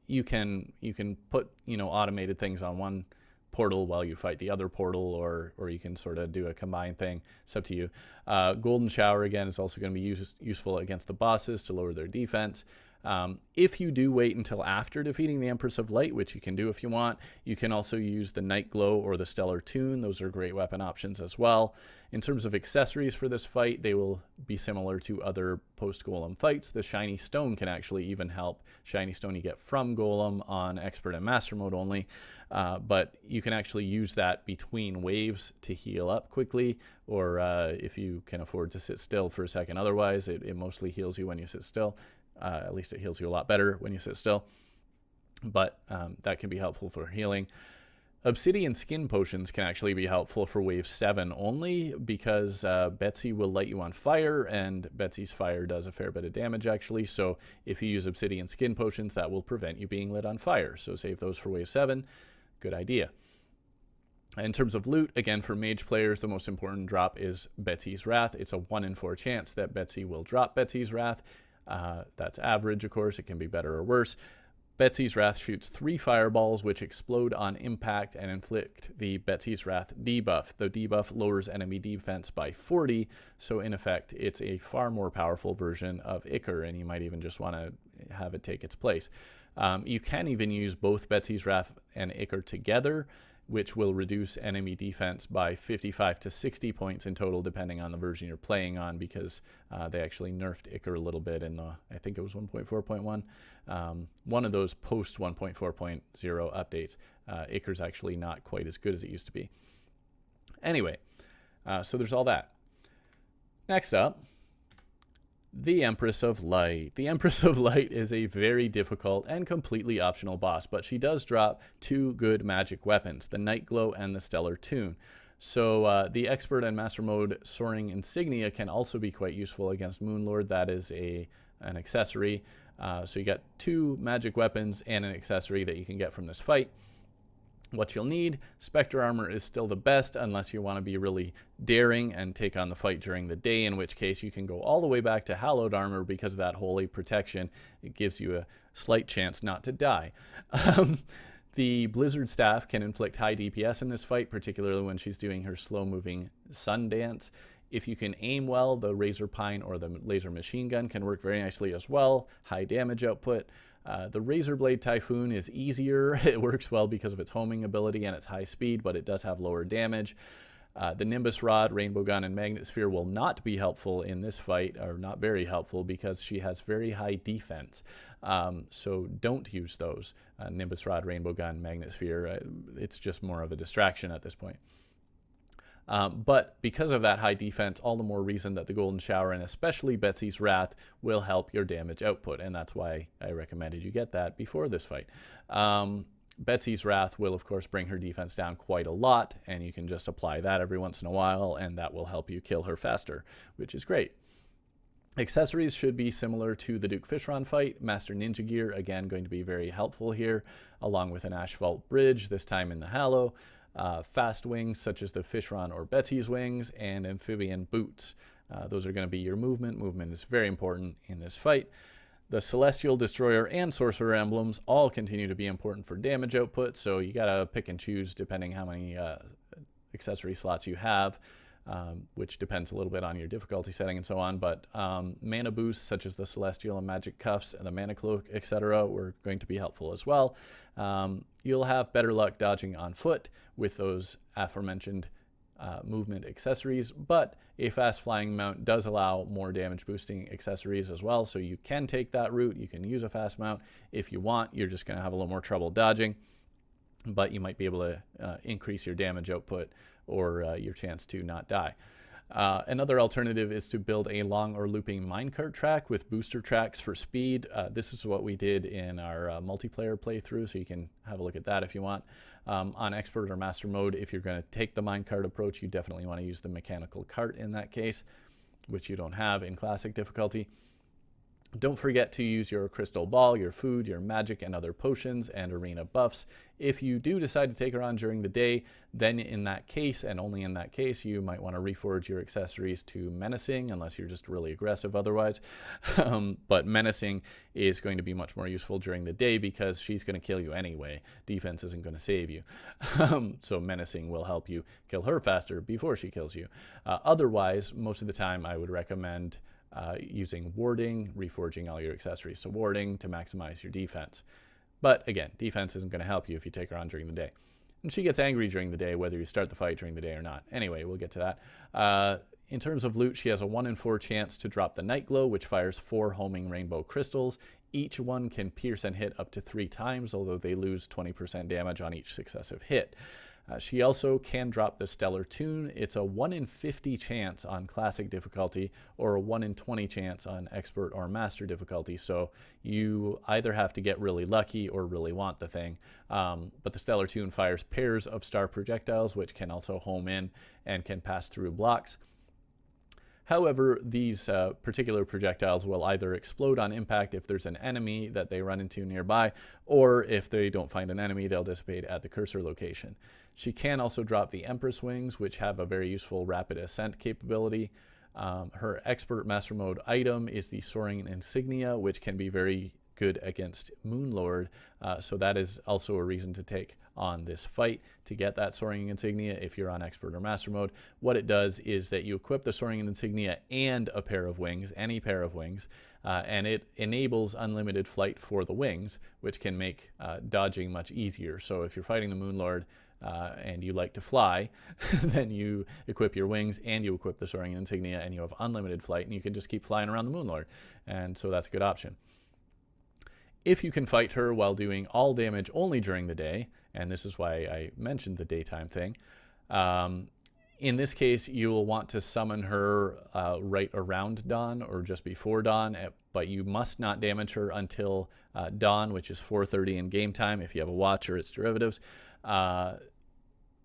you can put automated things on one portal while you fight the other portal, or you can sort of do a combined thing. It's up to you. Golden Shower again is also going to be useful against the bosses to lower their defense. If you do wait until after defeating the Empress of Light, which you can do if you want, you can also use the Night Glow or the Stellar Tune. Those are great weapon options as well. In terms of accessories for this fight, they will be similar to other post-Golem fights. The Shiny Stone can actually even help. Shiny Stone you get from Golem on Expert and Master Mode only, but you can actually use that between waves to heal up quickly, or if you can afford to sit still for a second. Otherwise, it mostly heals you when you sit still. At least it heals you a lot better when you sit still, but that can be helpful for healing. Obsidian Skin Potions can actually be helpful for Wave 7 only, because Betsy will light you on fire, and Betsy's fire does a fair bit of damage actually, so if you use Obsidian Skin Potions, that will prevent you being lit on fire, so save those for Wave 7. Good idea. In terms of loot, again, for mage players, the most important drop is Betsy's Wrath. It's a 1 in 4 chance that Betsy will drop Betsy's Wrath. That's average, of course. It can be better or worse. Betsy's Wrath shoots 3 fireballs, which explode on impact and inflict the Betsy's Wrath debuff. The debuff lowers enemy defense by 40, so in effect, it's a far more powerful version of Ichor, and you might even just want to have it take its place. You can even use both Betsy's Wrath and Ichor together, which will reduce enemy defense by 55 to 60 points in total, depending on the version you're playing on, because they actually nerfed Ichor a little bit in the, I think it was 1.4.1. One of those post 1.4.0 updates. Ichor's actually not quite as good as it used to be. Anyway, so there's all that. Next up, the Empress of Light. The Empress of Light is a very difficult and completely optional boss, but she does drop 2 good magic weapons, the Night Glow and the Stellar Tune. So the Expert and Master Mode Soaring Insignia can also be quite useful against Moonlord. That is an accessory. So you got 2 magic weapons and an accessory that you can get from this fight. What you'll need, Spectre Armor is still the best unless you want to be really daring and take on the fight during the day, in which case you can go all the way back to Hallowed Armor because of that holy protection. It gives you a slight chance not to die. The Blizzard Staff can inflict high DPS in this fight, particularly when she's doing her slow-moving sun dance. If you can aim well, the Razor Pine or the Laser Machine Gun can work very nicely as well. High damage output. The Razor Blade Typhoon is easier. It works well because of its homing ability and its high speed, but it does have lower damage. The Nimbus Rod, Rainbow Gun, and Magnet Sphere will not be helpful in this fight, or not very helpful, because she has very high defense. So don't use those. Nimbus Rod, Rainbow Gun, Magnet Sphere, it's just more of a distraction at this point. But because of that high defense, all the more reason that the Golden Shower and especially Betsy's Wrath will help your damage output, and that's why I recommended you get that before this fight. Betsy's Wrath will, of course, bring her defense down quite a lot, and you can just apply that every once in a while, and that will help you kill her faster, which is great. Accessories should be similar to the Duke Fishron fight. Master Ninja Gear, again, going to be very helpful here, along with an Asphalt Bridge, this time in the Hallow. Fast wings such as the Fishron or Betsy's wings, and amphibian boots. Those are going to be your movement. Movement is very important in this fight. The Celestial, Destroyer, and Sorcerer emblems all continue to be important for damage output, so you gotta pick and choose depending how many accessory slots you have, which depends a little bit on your difficulty setting and so on, but mana boosts such as the Celestial and Magic Cuffs and the Mana Cloak, etc. were going to be helpful as well. You'll have better luck dodging on foot with those aforementioned movement accessories, but a fast flying mount does allow more damage boosting accessories as well, so you can take that route. You can use a fast mount if you want. You're just going to have a little more trouble dodging, but you might be able to increase your damage output or your chance to not die. Another alternative is to build a long or looping minecart track with booster tracks for speed. This is what we did in our multiplayer playthrough, so you can have a look at that if you want. On Expert or Master Mode, if you're going to take the minecart approach, you definitely want to use the mechanical cart in that case, which you don't have in Classic difficulty. Don't forget to use your crystal ball, your food, your magic, and other potions and arena buffs. If you do decide to take her on during the day, then in that case, and only in that case, you might want to reforge your accessories to menacing, unless you're just really aggressive otherwise. But menacing is going to be much more useful during the day because she's going to kill you anyway. Defense isn't going to save you. So menacing will help you kill her faster before she kills you. Otherwise, most of the time I would recommend using warding, reforging all your accessories to warding to maximize your defense. But again, defense isn't going to help you if you take her on during the day. And she gets angry during the day, whether you start the fight during the day or not. Anyway, we'll get to that. In terms of loot, she has a 1 in 4 chance to drop the Night Glow, which fires 4 homing rainbow crystals. Each one can pierce and hit up to 3 times, although they lose 20% damage on each successive hit. She also can drop the Stellar Tune. It's a 1 in 50 chance on Classic difficulty or a 1 in 20 chance on Expert or Master difficulty, so you either have to get really lucky or really want the thing. But the Stellar Tune fires pairs of star projectiles, which can also home in and can pass through blocks. However, these particular projectiles will either explode on impact if there's an enemy that they run into nearby, or if they don't find an enemy, they'll dissipate at the cursor location. She can also drop the Empress Wings, which have a very useful rapid ascent capability. Her Expert Master Mode item is the Soaring Insignia, which can be very good against Moonlord, so that is also a reason to take on this fight to get that Soaring Insignia if you're on Expert or Master Mode. What it does is that you equip the Soaring Insignia and a pair of wings, any pair of wings, and it enables unlimited flight for the wings, which can make dodging much easier. So if you're fighting the Moonlord and you like to fly, then you equip your wings and you equip the Soaring Insignia and you have unlimited flight and you can just keep flying around the Moonlord, and so that's a good option. If you can fight her while doing all damage only during the day, and this is why I mentioned the daytime thing, in this case you will want to summon her right around dawn or just before dawn, but you must not damage her until dawn, which is 4:30 in game time if you have a watch or its derivatives.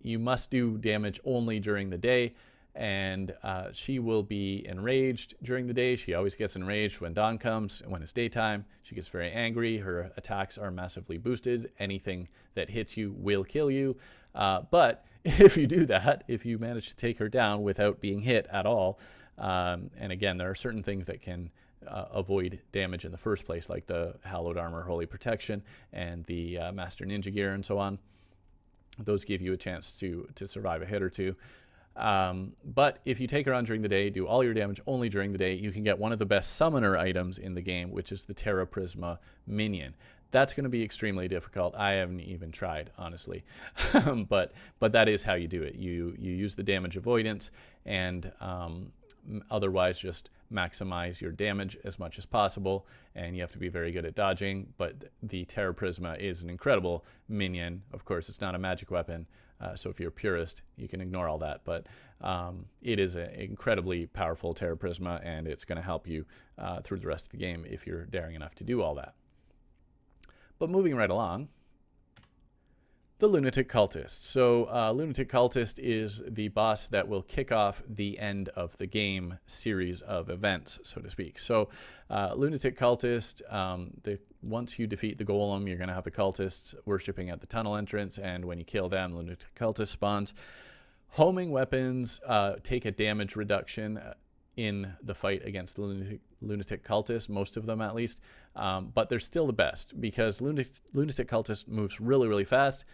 You must do damage only during the day, and she will be enraged during the day. She always gets enraged when dawn comes, and when it's daytime she gets very angry. Her attacks are massively boosted. Anything that hits you will kill you, but if you do that, if you manage to take her down without being hit at all, and again there are certain things that can avoid damage in the first place, like the Hallowed Armor Holy Protection and the Master Ninja Gear and so on. Those give you a chance to survive a hit or two. But if you take her on during the day, do all your damage only during the day, you can get one of the best summoner items in the game, which is the Terra Prisma minion. That's going to be extremely difficult. I haven't even tried, honestly. but that is how you do it. You use the damage avoidance and otherwise just maximize your damage as much as possible, and you have to be very good at dodging. But the Terra Prisma is an incredible minion. Of course, it's not a magic weapon, so if you're a purist, you can ignore all that, but it is an incredibly powerful Terra Prisma, and it's going to help you through the rest of the game if you're daring enough to do all that. But moving right along, the Lunatic Cultist. So Lunatic Cultist is the boss that will kick off the end of the game series of events, so to speak. So Lunatic Cultist, once you defeat the Golem, you're going to have the Cultists worshipping at the tunnel entrance, and when you kill them, Lunatic Cultist spawns. Homing weapons take a damage reduction in the fight against the Lunatic Cultist, most of them at least, but they're still the best because Lunatic Cultist moves really, really fast.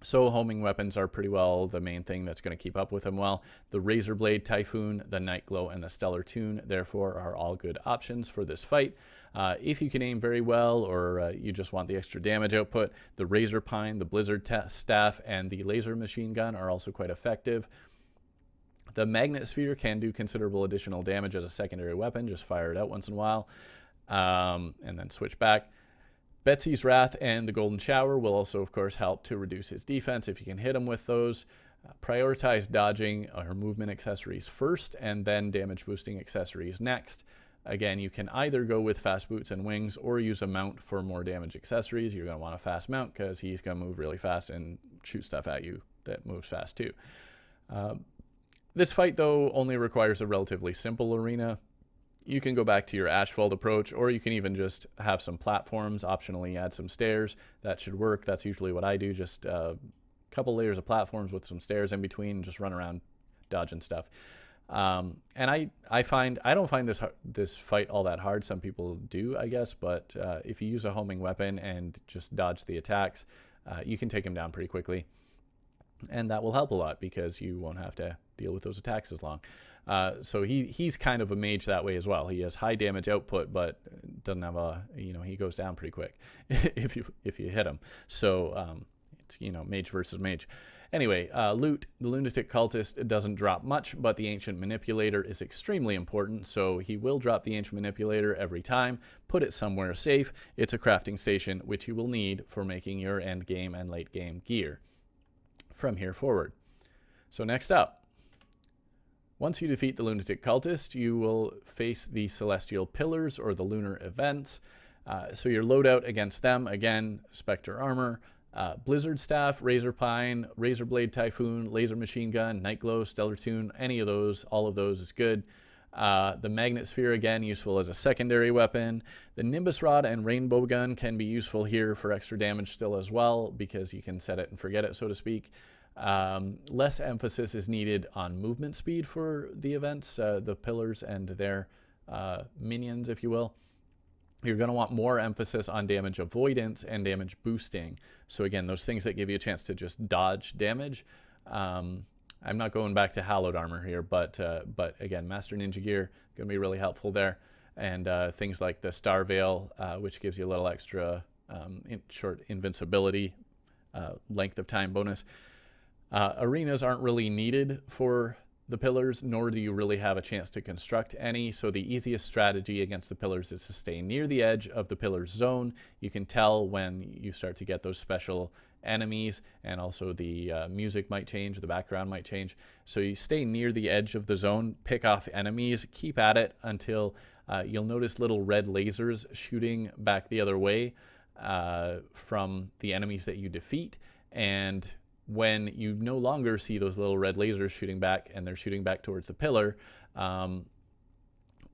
So homing weapons are pretty well the main thing that's going to keep up with him well. The Razor Blade Typhoon, the Night Glow, and the Stellar Tune, therefore, are all good options for this fight. If you can aim very well, or you just want the extra damage output, the Razor Pine, the Blizzard Staff, and the Laser Machine Gun are also quite effective. The Magnet Sphere can do considerable additional damage as a secondary weapon. Just fire it out once in a while, and then switch back. Betsy's Wrath and the Golden Shower will also, of course, help to reduce his defense if you can hit him with those. Prioritize dodging or movement accessories first, and then damage boosting accessories next. Again, you can either go with fast boots and wings or use a mount for more damage accessories. You're going to want a fast mount because he's going to move really fast and shoot stuff at you that moves fast too. This fight, though, only requires a relatively simple arena. You can go back to your asphalt approach, or you can even just have some platforms, optionally add some stairs. That should work. That's usually what I do, just a couple layers of platforms with some stairs in between, and just run around dodging stuff. And I don't find this fight all that hard. Some people do, I guess, but if you use a homing weapon and just dodge the attacks, you can take him down pretty quickly. and that will help a lot because you won't have to deal with those attacks as long. So he's kind of a mage that way as well. He has high damage output, but doesn't have a, he goes down pretty quick if you hit him. So it's mage versus mage. Anyway, loot. The Lunatic Cultist doesn't drop much, but the Ancient Manipulator is extremely important, so he will drop the Ancient Manipulator every time. Put it somewhere safe. It's a crafting station, which you will need for making your end game and late game gear from here forward. So next up, once you defeat the Lunatic Cultist, you will face the Celestial Pillars or the Lunar Events. So your loadout against them, again, Spectre Armor, Blizzard Staff, Razor Pine, Razor Blade Typhoon, Laser Machine Gun, Night Glow, Stellar Tune, any of those, all of those is good. The Magnet Sphere, again, useful as a secondary weapon. The Nimbus Rod and Rainbow Gun can be useful here for extra damage still as well, because you can set it and forget it, so to speak. Less emphasis is needed on movement speed for the events, the pillars and their minions, if you will. You're going to want more emphasis on damage avoidance and damage boosting. So again, those things that give you a chance to just dodge damage. I'm not going back to hallowed armor here, but again, Master Ninja Gear going to be really helpful there. And things like the Star Veil, which gives you a little extra short invincibility, length of time bonus. Arenas aren't really needed for the pillars, nor do you really have a chance to construct any, so the easiest strategy against the pillars is to stay near the edge of the pillar's zone. You can tell when you start to get those special enemies, and also the music might change, the background might change. So you stay near the edge of the zone, pick off enemies, keep at it until you'll notice little red lasers shooting back the other way from the enemies that you defeat, and when you no longer see those little red lasers shooting back and they're shooting back towards the pillar,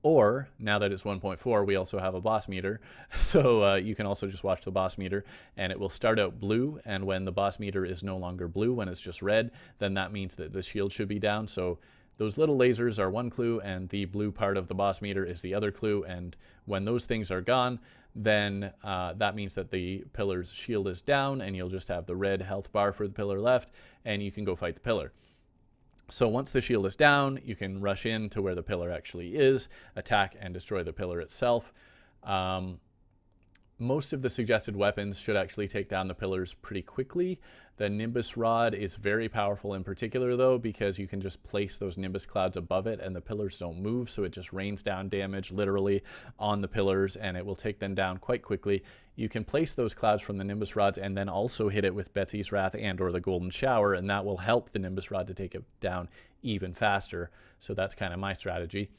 or now that it's 1.4, we also have a boss meter. So you can also just watch the boss meter, and it will start out blue. And when the boss meter is no longer blue, when it's just red, then that means that the shield should be down. So those little lasers are one clue, and the blue part of the boss meter is the other clue. And when those things are gone, then that means that the pillar's shield is down, and you'll just have the red health bar for the pillar left, and you can go fight the pillar. So once the shield is down, you can rush in to where the pillar actually is, attack and destroy the pillar itself. Most of the suggested weapons should actually take down the pillars pretty quickly. The Nimbus Rod is very powerful in particular, though, because you can just place those Nimbus clouds above it and the pillars don't move, so it just rains down damage literally on the pillars, and it will take them down quite quickly. You can place those clouds from the Nimbus Rods and then also hit it with Betsy's Wrath and or the Golden Shower, and that will help the Nimbus Rod to take it down even faster. So that's kind of my strategy.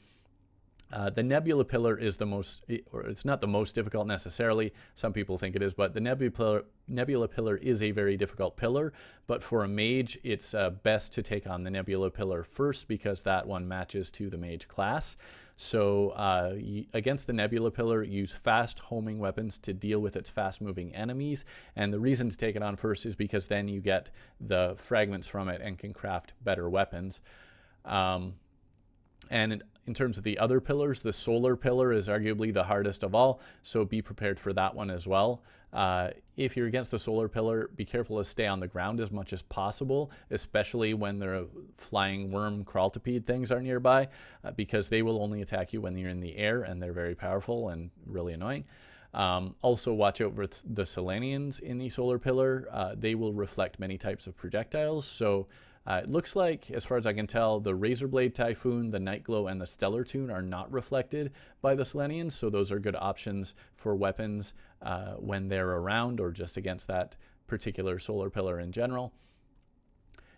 The Nebula Pillar is the most, or it's not the most difficult necessarily. Some people think it is, but the Nebula Pillar is a very difficult pillar. But for a mage, it's best to take on the Nebula Pillar first because that one matches to the mage class. So against the Nebula Pillar, use fast homing weapons to deal with its fast-moving enemies. And the reason to take it on first is because then you get the fragments from it and can craft better weapons. And in terms of the other pillars, the solar pillar is arguably the hardest of all, so be prepared for that one as well. If you're against the solar pillar, be careful to stay on the ground as much as possible, especially when the flying worm crawltipede things are nearby, because they will only attack you when you're in the air, and they're very powerful and really annoying. Also watch out for the Selenians in the solar pillar. They will reflect many types of projectiles, so it looks like, as far as I can tell, the Razor Blade Typhoon, the Night Glow, and the Stellar Tune are not reflected by the Selenians, so those are good options for weapons when they're around or just against that particular solar pillar in general.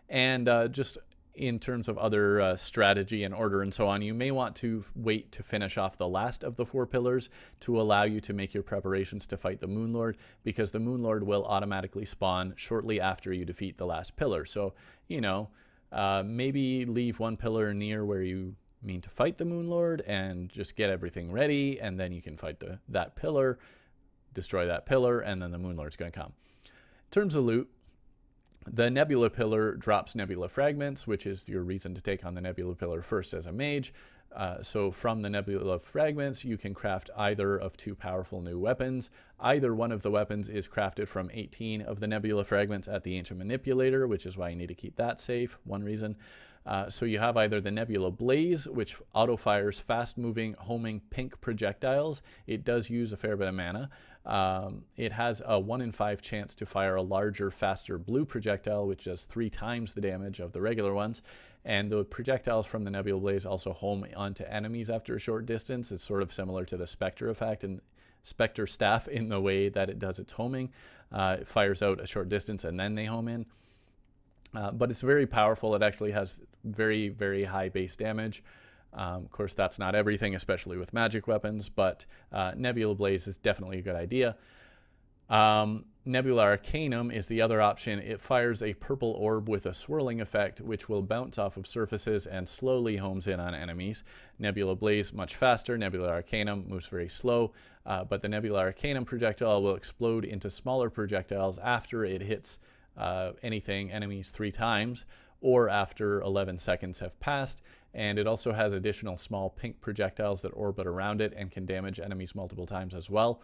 And just in terms of other strategy and order and so on, you may want to wait to finish off the last of the 4 pillars to allow you to make your preparations to fight the Moonlord, because the Moonlord will automatically spawn shortly after you defeat the last pillar. So, you know, maybe leave one pillar near where you mean to fight the Moonlord and just get everything ready, and then you can fight that pillar, destroy that pillar, and then the Moonlord's going to come. In terms of loot, the Nebula Pillar drops Nebula Fragments, which is your reason to take on the Nebula Pillar first as a mage. So from the Nebula fragments, you can craft either of 2 powerful new weapons. Either one of the weapons is crafted from 18 of the Nebula fragments at the Ancient Manipulator, which is why you need to keep that safe, one reason. So you have either the Nebula Blaze, which auto-fires fast-moving, homing pink projectiles. It does use a fair bit of mana. It has a 1 in 5 chance to fire a larger, faster blue projectile, which does 3 times the damage of the regular ones. And the projectiles from the Nebula Blaze also home onto enemies after a short distance. It's sort of similar to the Spectre effect and Spectre Staff in the way that it does its homing. It fires out a short distance and then they home in. But it's very powerful. It actually has very, very high base damage. Of course, that's not everything, especially with magic weapons, but Nebula Blaze is definitely a good idea. Nebula Arcanum is the other option. It fires a purple orb with a swirling effect, which will bounce off of surfaces and slowly homes in on enemies. Nebula Blaze, much faster. Nebula Arcanum moves very slow, but the Nebula Arcanum projectile will explode into smaller projectiles after it hits enemies 3 times, or after 11 seconds have passed. And it also has additional small pink projectiles that orbit around it and can damage enemies multiple times as well.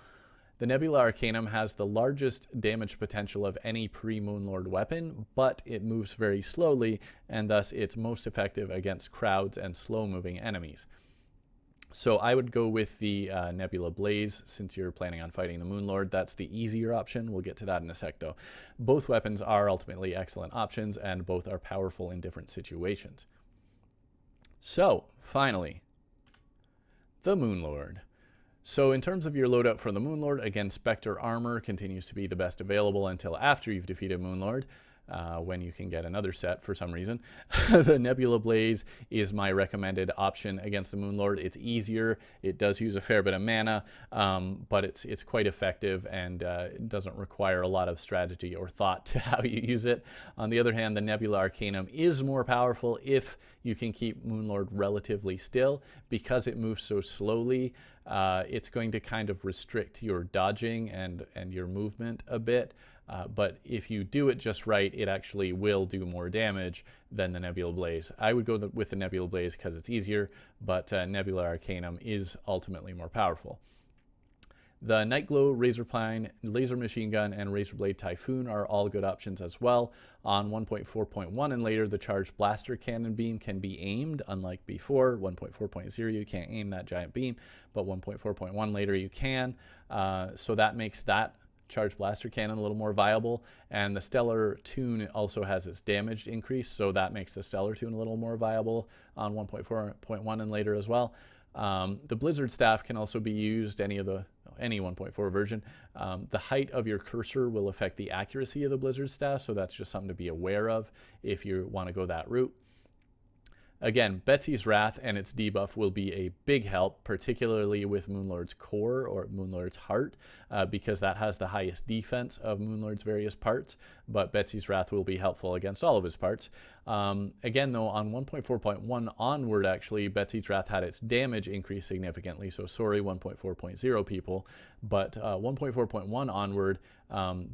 The Nebula Arcanum has the largest damage potential of any pre-Moonlord weapon, but it moves very slowly, and thus it's most effective against crowds and slow-moving enemies. So I would go with the Nebula Blaze since you're planning on fighting the Moonlord. That's the easier option. We'll get to that in a sec, though. Both weapons are ultimately excellent options, and both are powerful in different situations. So, finally, the Moonlord. So in terms of your loadout for the Moonlord, again, Spectre Armor continues to be the best available until after you've defeated Moonlord, when you can get another set for some reason. The Nebula Blaze is my recommended option against the Moonlord. It's easier, it does use a fair bit of mana, but it's quite effective and it doesn't require a lot of strategy or thought to how you use it. On the other hand, the Nebula Arcanum is more powerful if you can keep Moonlord relatively still. Because it moves so slowly, it's going to kind of restrict your dodging and your movement a bit. But if you do it just right, it actually will do more damage than the Nebula Blaze. I would go with the Nebula Blaze because it's easier, but Nebula Arcanum is ultimately more powerful. The Nightglow, Razorpine, Laser Machine Gun, and Razorblade Typhoon are all good options as well. On 1.4.1 and later, the Charged Blaster Cannon Beam can be aimed, unlike before. 1.4.0, you can't aim that giant beam, but 1.4.1 later you can. So that makes that Charged Blaster Cannon a little more viable, and the Stellar Tune also has its damage increase, so that makes the Stellar Tune a little more viable on 1.4.1 and later as well. The Blizzard Staff can also be used, any 1.4 version. The height of your cursor will affect the accuracy of the Blizzard Staff, so that's just something to be aware of if you want to go that route. Again, Betsy's Wrath and its debuff will be a big help, particularly with Moonlord's Core or Moonlord's Heart, because that has the highest defense of Moonlord's various parts, but Betsy's Wrath will be helpful against all of his parts. Again, though, on 1.4.1 onward, actually, Betsy's Wrath had its damage increase significantly, so sorry 1.4.0 people, but 1.4.1 onward,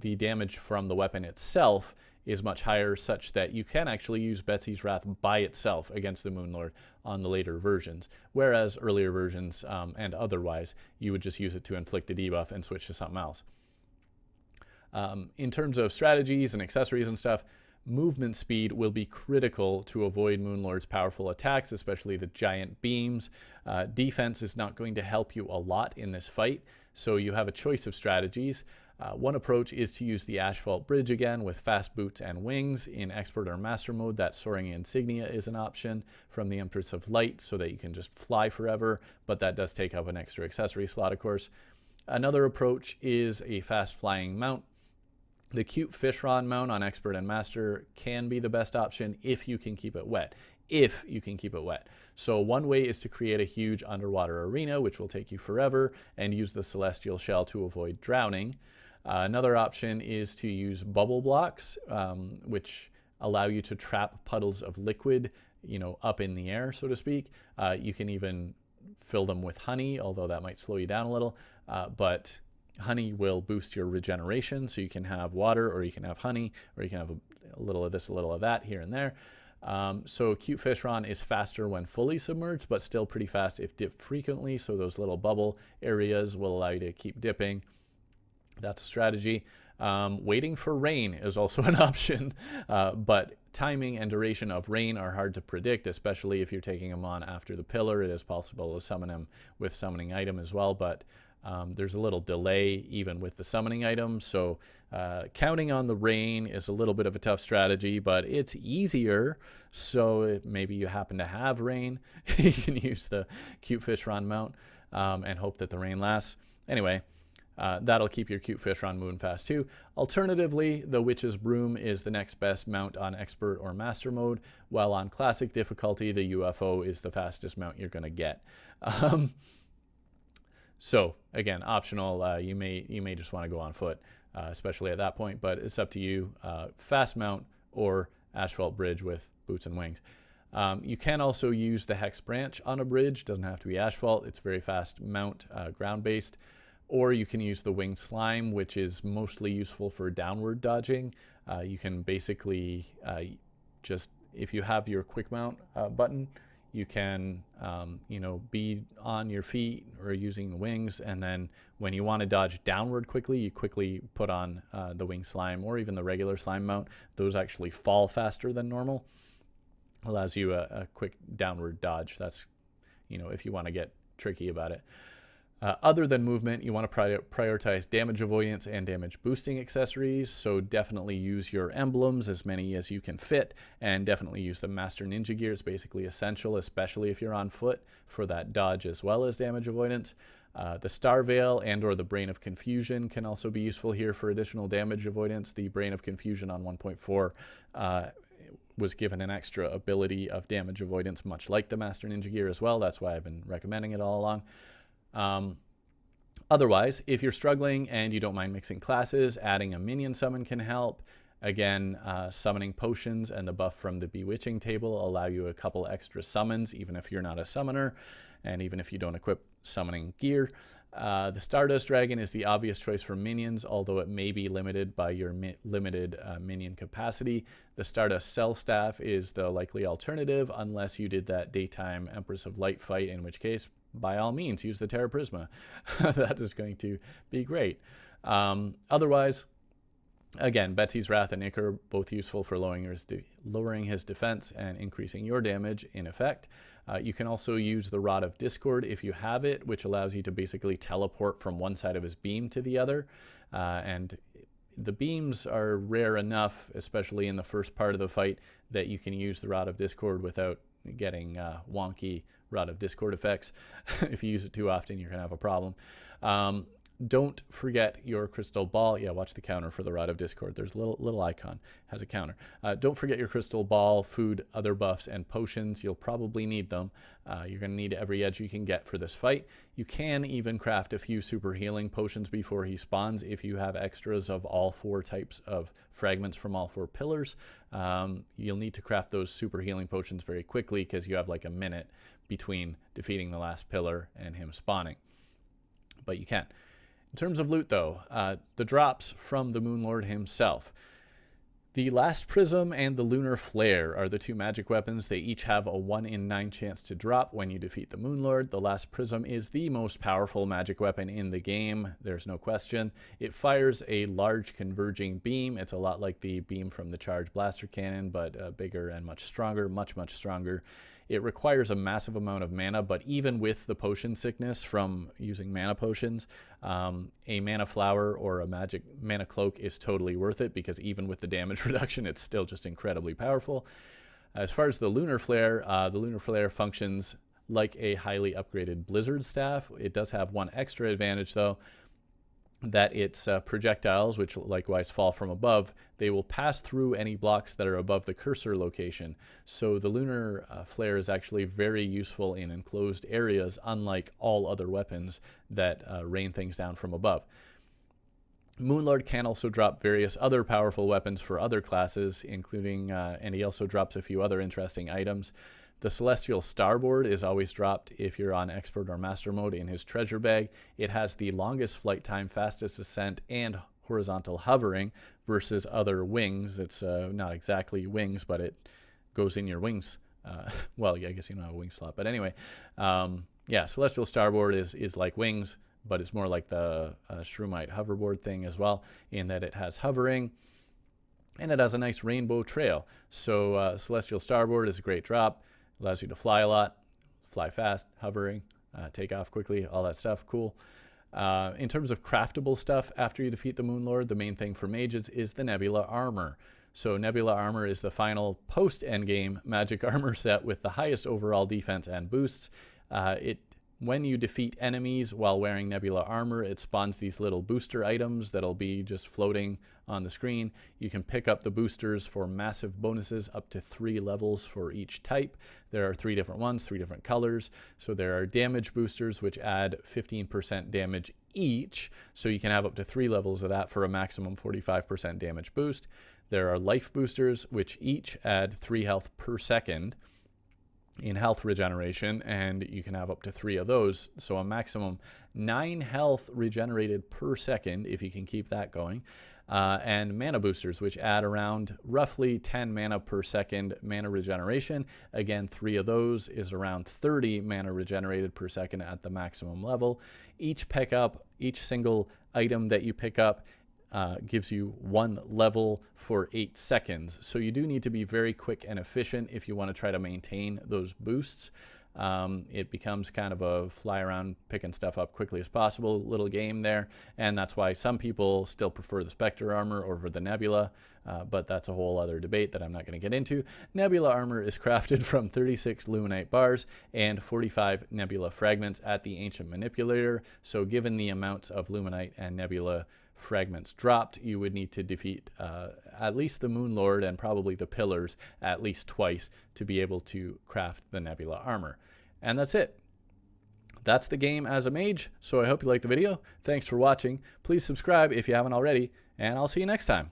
the damage from the weapon itself is much higher, such that you can actually use Betsy's Wrath by itself against the Moonlord on the later versions, whereas earlier versions and otherwise, you would just use it to inflict the debuff and switch to something else. In terms of strategies and accessories and stuff, movement speed will be critical to avoid Moonlord's powerful attacks, especially the giant beams. Defense is not going to help you a lot in this fight, so you have a choice of strategies. One approach is to use the Asphalt Bridge again with fast boots and wings. In Expert or Master mode, that Soaring Insignia is an option from the Empress of Light so that you can just fly forever, but that does take up an extra accessory slot, of course. Another approach is a fast flying mount. The cute Fishron mount on Expert and Master can be the best option if you can keep it wet. If you can keep it wet. So one way is to create a huge underwater arena, which will take you forever, and use the Celestial Shell to avoid drowning. Another option is to use bubble blocks, which allow you to trap puddles of liquid, up in the air, so to speak. You can even fill them with honey, although that might slow you down a little, but honey will boost your regeneration, so you can have water, or you can have honey, or you can have a little of this, a little of that here and there. So Cute Fishron is faster when fully submerged, but still pretty fast if dipped frequently. So those little bubble areas will allow you to keep dipping. That's a strategy. Waiting for rain is also an option, but timing and duration of rain are hard to predict, especially if you're taking them on after the pillar. It is possible to summon them with summoning item as well, but there's a little delay even with the summoning item, so counting on the rain is a little bit of a tough strategy, but it's easier. So if maybe you happen to have rain, you can use the Cute Fishron mount and hope that the rain lasts. Anyway, that'll keep your Cute Fishron moving fast too. Alternatively, the Witch's Broom is the next best mount on Expert or Master mode, while on Classic difficulty, the UFO is the fastest mount you're going to get. So again, optional. You may just want to go on foot, especially at that point, but it's up to you. Fast mount or Asphalt Bridge with boots and wings. You can also use the Hex Branch on a bridge. Doesn't have to be asphalt. It's very fast mount, ground-based. Or you can use the Winged Slime, which is mostly useful for downward dodging. You can basically just, if you have your quick mount button, you can be on your feet or using the wings, and then when you want to dodge downward quickly, you quickly put on the Winged Slime or even the regular slime mount. Those actually fall faster than normal. Allows you a quick downward dodge. That's, if you want to get tricky about it. Other than movement, you want to prioritize damage avoidance and damage boosting accessories, so definitely use your emblems, as many as you can fit, and definitely use the Master Ninja gear. It's basically essential, especially if you're on foot, for that dodge as well as damage avoidance. The Star Veil and or the Brain of Confusion can also be useful here for additional damage avoidance. The Brain of Confusion on 1.4 was given an extra ability of damage avoidance, much like the Master Ninja gear as well. That's why I've been recommending it all along. Otherwise, if you're struggling and you don't mind mixing classes, adding a minion summon can help. Again, summoning potions and the buff from the Bewitching table allow you a couple extra summons, even if you're not a summoner, and even if you don't equip summoning gear. The Stardust Dragon is the obvious choice for minions, although it may be limited by your limited minion capacity. The Stardust Cell Staff is the likely alternative, unless you did that daytime Empress of Light fight, in which case, by all means, use the Terra Prisma. That is going to be great. Otherwise, again, Betsy's Wrath and Ichor, both useful for lowering his defense and increasing your damage in effect. You can also use the Rod of Discord if you have it, which allows you to basically teleport from one side of his beam to the other. And the beams are rare enough, especially in the first part of the fight, that you can use the Rod of Discord without getting wonky Rod of Discord effects. If you use it too often, you're going to have a problem. Don't forget your crystal ball. Yeah, watch the counter for the Rod of Discord. There's a little icon, has a counter. Don't forget your crystal ball, food, other buffs, and potions. You'll probably need them. You're going to need every edge you can get for this fight. You can even craft a few super healing potions before he spawns if you have extras of all 4 types of fragments from all 4 pillars. You'll need to craft those super healing potions very quickly because you have like a minute between defeating the last pillar and him spawning. But you can. In terms of loot, though, the drops from the Moonlord himself. The Last Prism and the Lunar Flare are the 2 magic weapons. They each have a 1 in 9 chance to drop when you defeat the Moonlord. The Last Prism is the most powerful magic weapon in the game. There's no question. It fires a large converging beam. It's a lot like the beam from the Charge Blaster Cannon, but bigger and much stronger, much stronger. It requires a massive amount of mana, but even with the potion sickness from using mana potions, a mana flower or a magic mana cloak is totally worth it, because even with the damage reduction, it's still just incredibly powerful. As far as the Lunar Flare functions like a highly upgraded Blizzard Staff. It does have one extra advantage, though, that its projectiles, which likewise fall from above, they will pass through any blocks that are above the cursor location. So the Lunar Flare is actually very useful in enclosed areas, unlike all other weapons that rain things down from above. Moonlord can also drop various other powerful weapons for other classes, including, and he also drops a few other interesting items. The Celestial Starboard is always dropped if you're on Expert or Master mode in his treasure bag. It has the longest flight time, fastest ascent, and horizontal hovering versus other wings. It's not exactly wings, but it goes in your wings. Well, yeah, I guess you don't have a wing slot, but anyway, yeah, Celestial Starboard is like wings, but it's more like the Shroomite hoverboard thing as well, in that it has hovering, and it has a nice rainbow trail. So Celestial Starboard is a great drop, allows you to fly a lot, fly fast, hovering, take off quickly, all that stuff, cool. In terms of craftable stuff, after you defeat the Moonlord, the main thing for mages is the Nebula Armor. So Nebula Armor is the final post-endgame magic armor set with the highest overall defense and boosts. When you defeat enemies while wearing Nebula Armor, it spawns these little booster items that'll be just floating on the screen. You can pick up the boosters for massive bonuses, up to 3 levels for each type. There are 3 different ones, 3 different colors. So there are damage boosters, which add 15% damage each. So you can have up to 3 levels of that for a maximum 45% damage boost. There are life boosters, which each add 3 health per second in health regeneration, and you can have up to 3 of those, so a maximum 9 health regenerated per second if you can keep that going. And mana boosters, which add around roughly 10 mana per second mana regeneration. Again, 3 of those is around 30 mana regenerated per second at the maximum level. Each single item that you pick up gives you 1 level for 8 seconds. So you do need to be very quick and efficient if you want to try to maintain those boosts. It becomes kind of a fly around picking stuff up quickly as possible little game there, and that's why some people still prefer the Spectre Armor over the Nebula, but that's a whole other debate that I'm not going to get into. Nebula Armor is crafted from 36 Luminite bars and 45 Nebula fragments at the Ancient Manipulator, so given the amounts of Luminite and Nebula fragments dropped, you would need to defeat at least the Moonlord and probably the Pillars at least twice to be able to craft the Nebula Armor. And that's it. That's the game as a mage, so I hope you liked the video. Thanks for watching. Please subscribe if you haven't already, and I'll see you next time.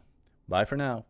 Bye for now.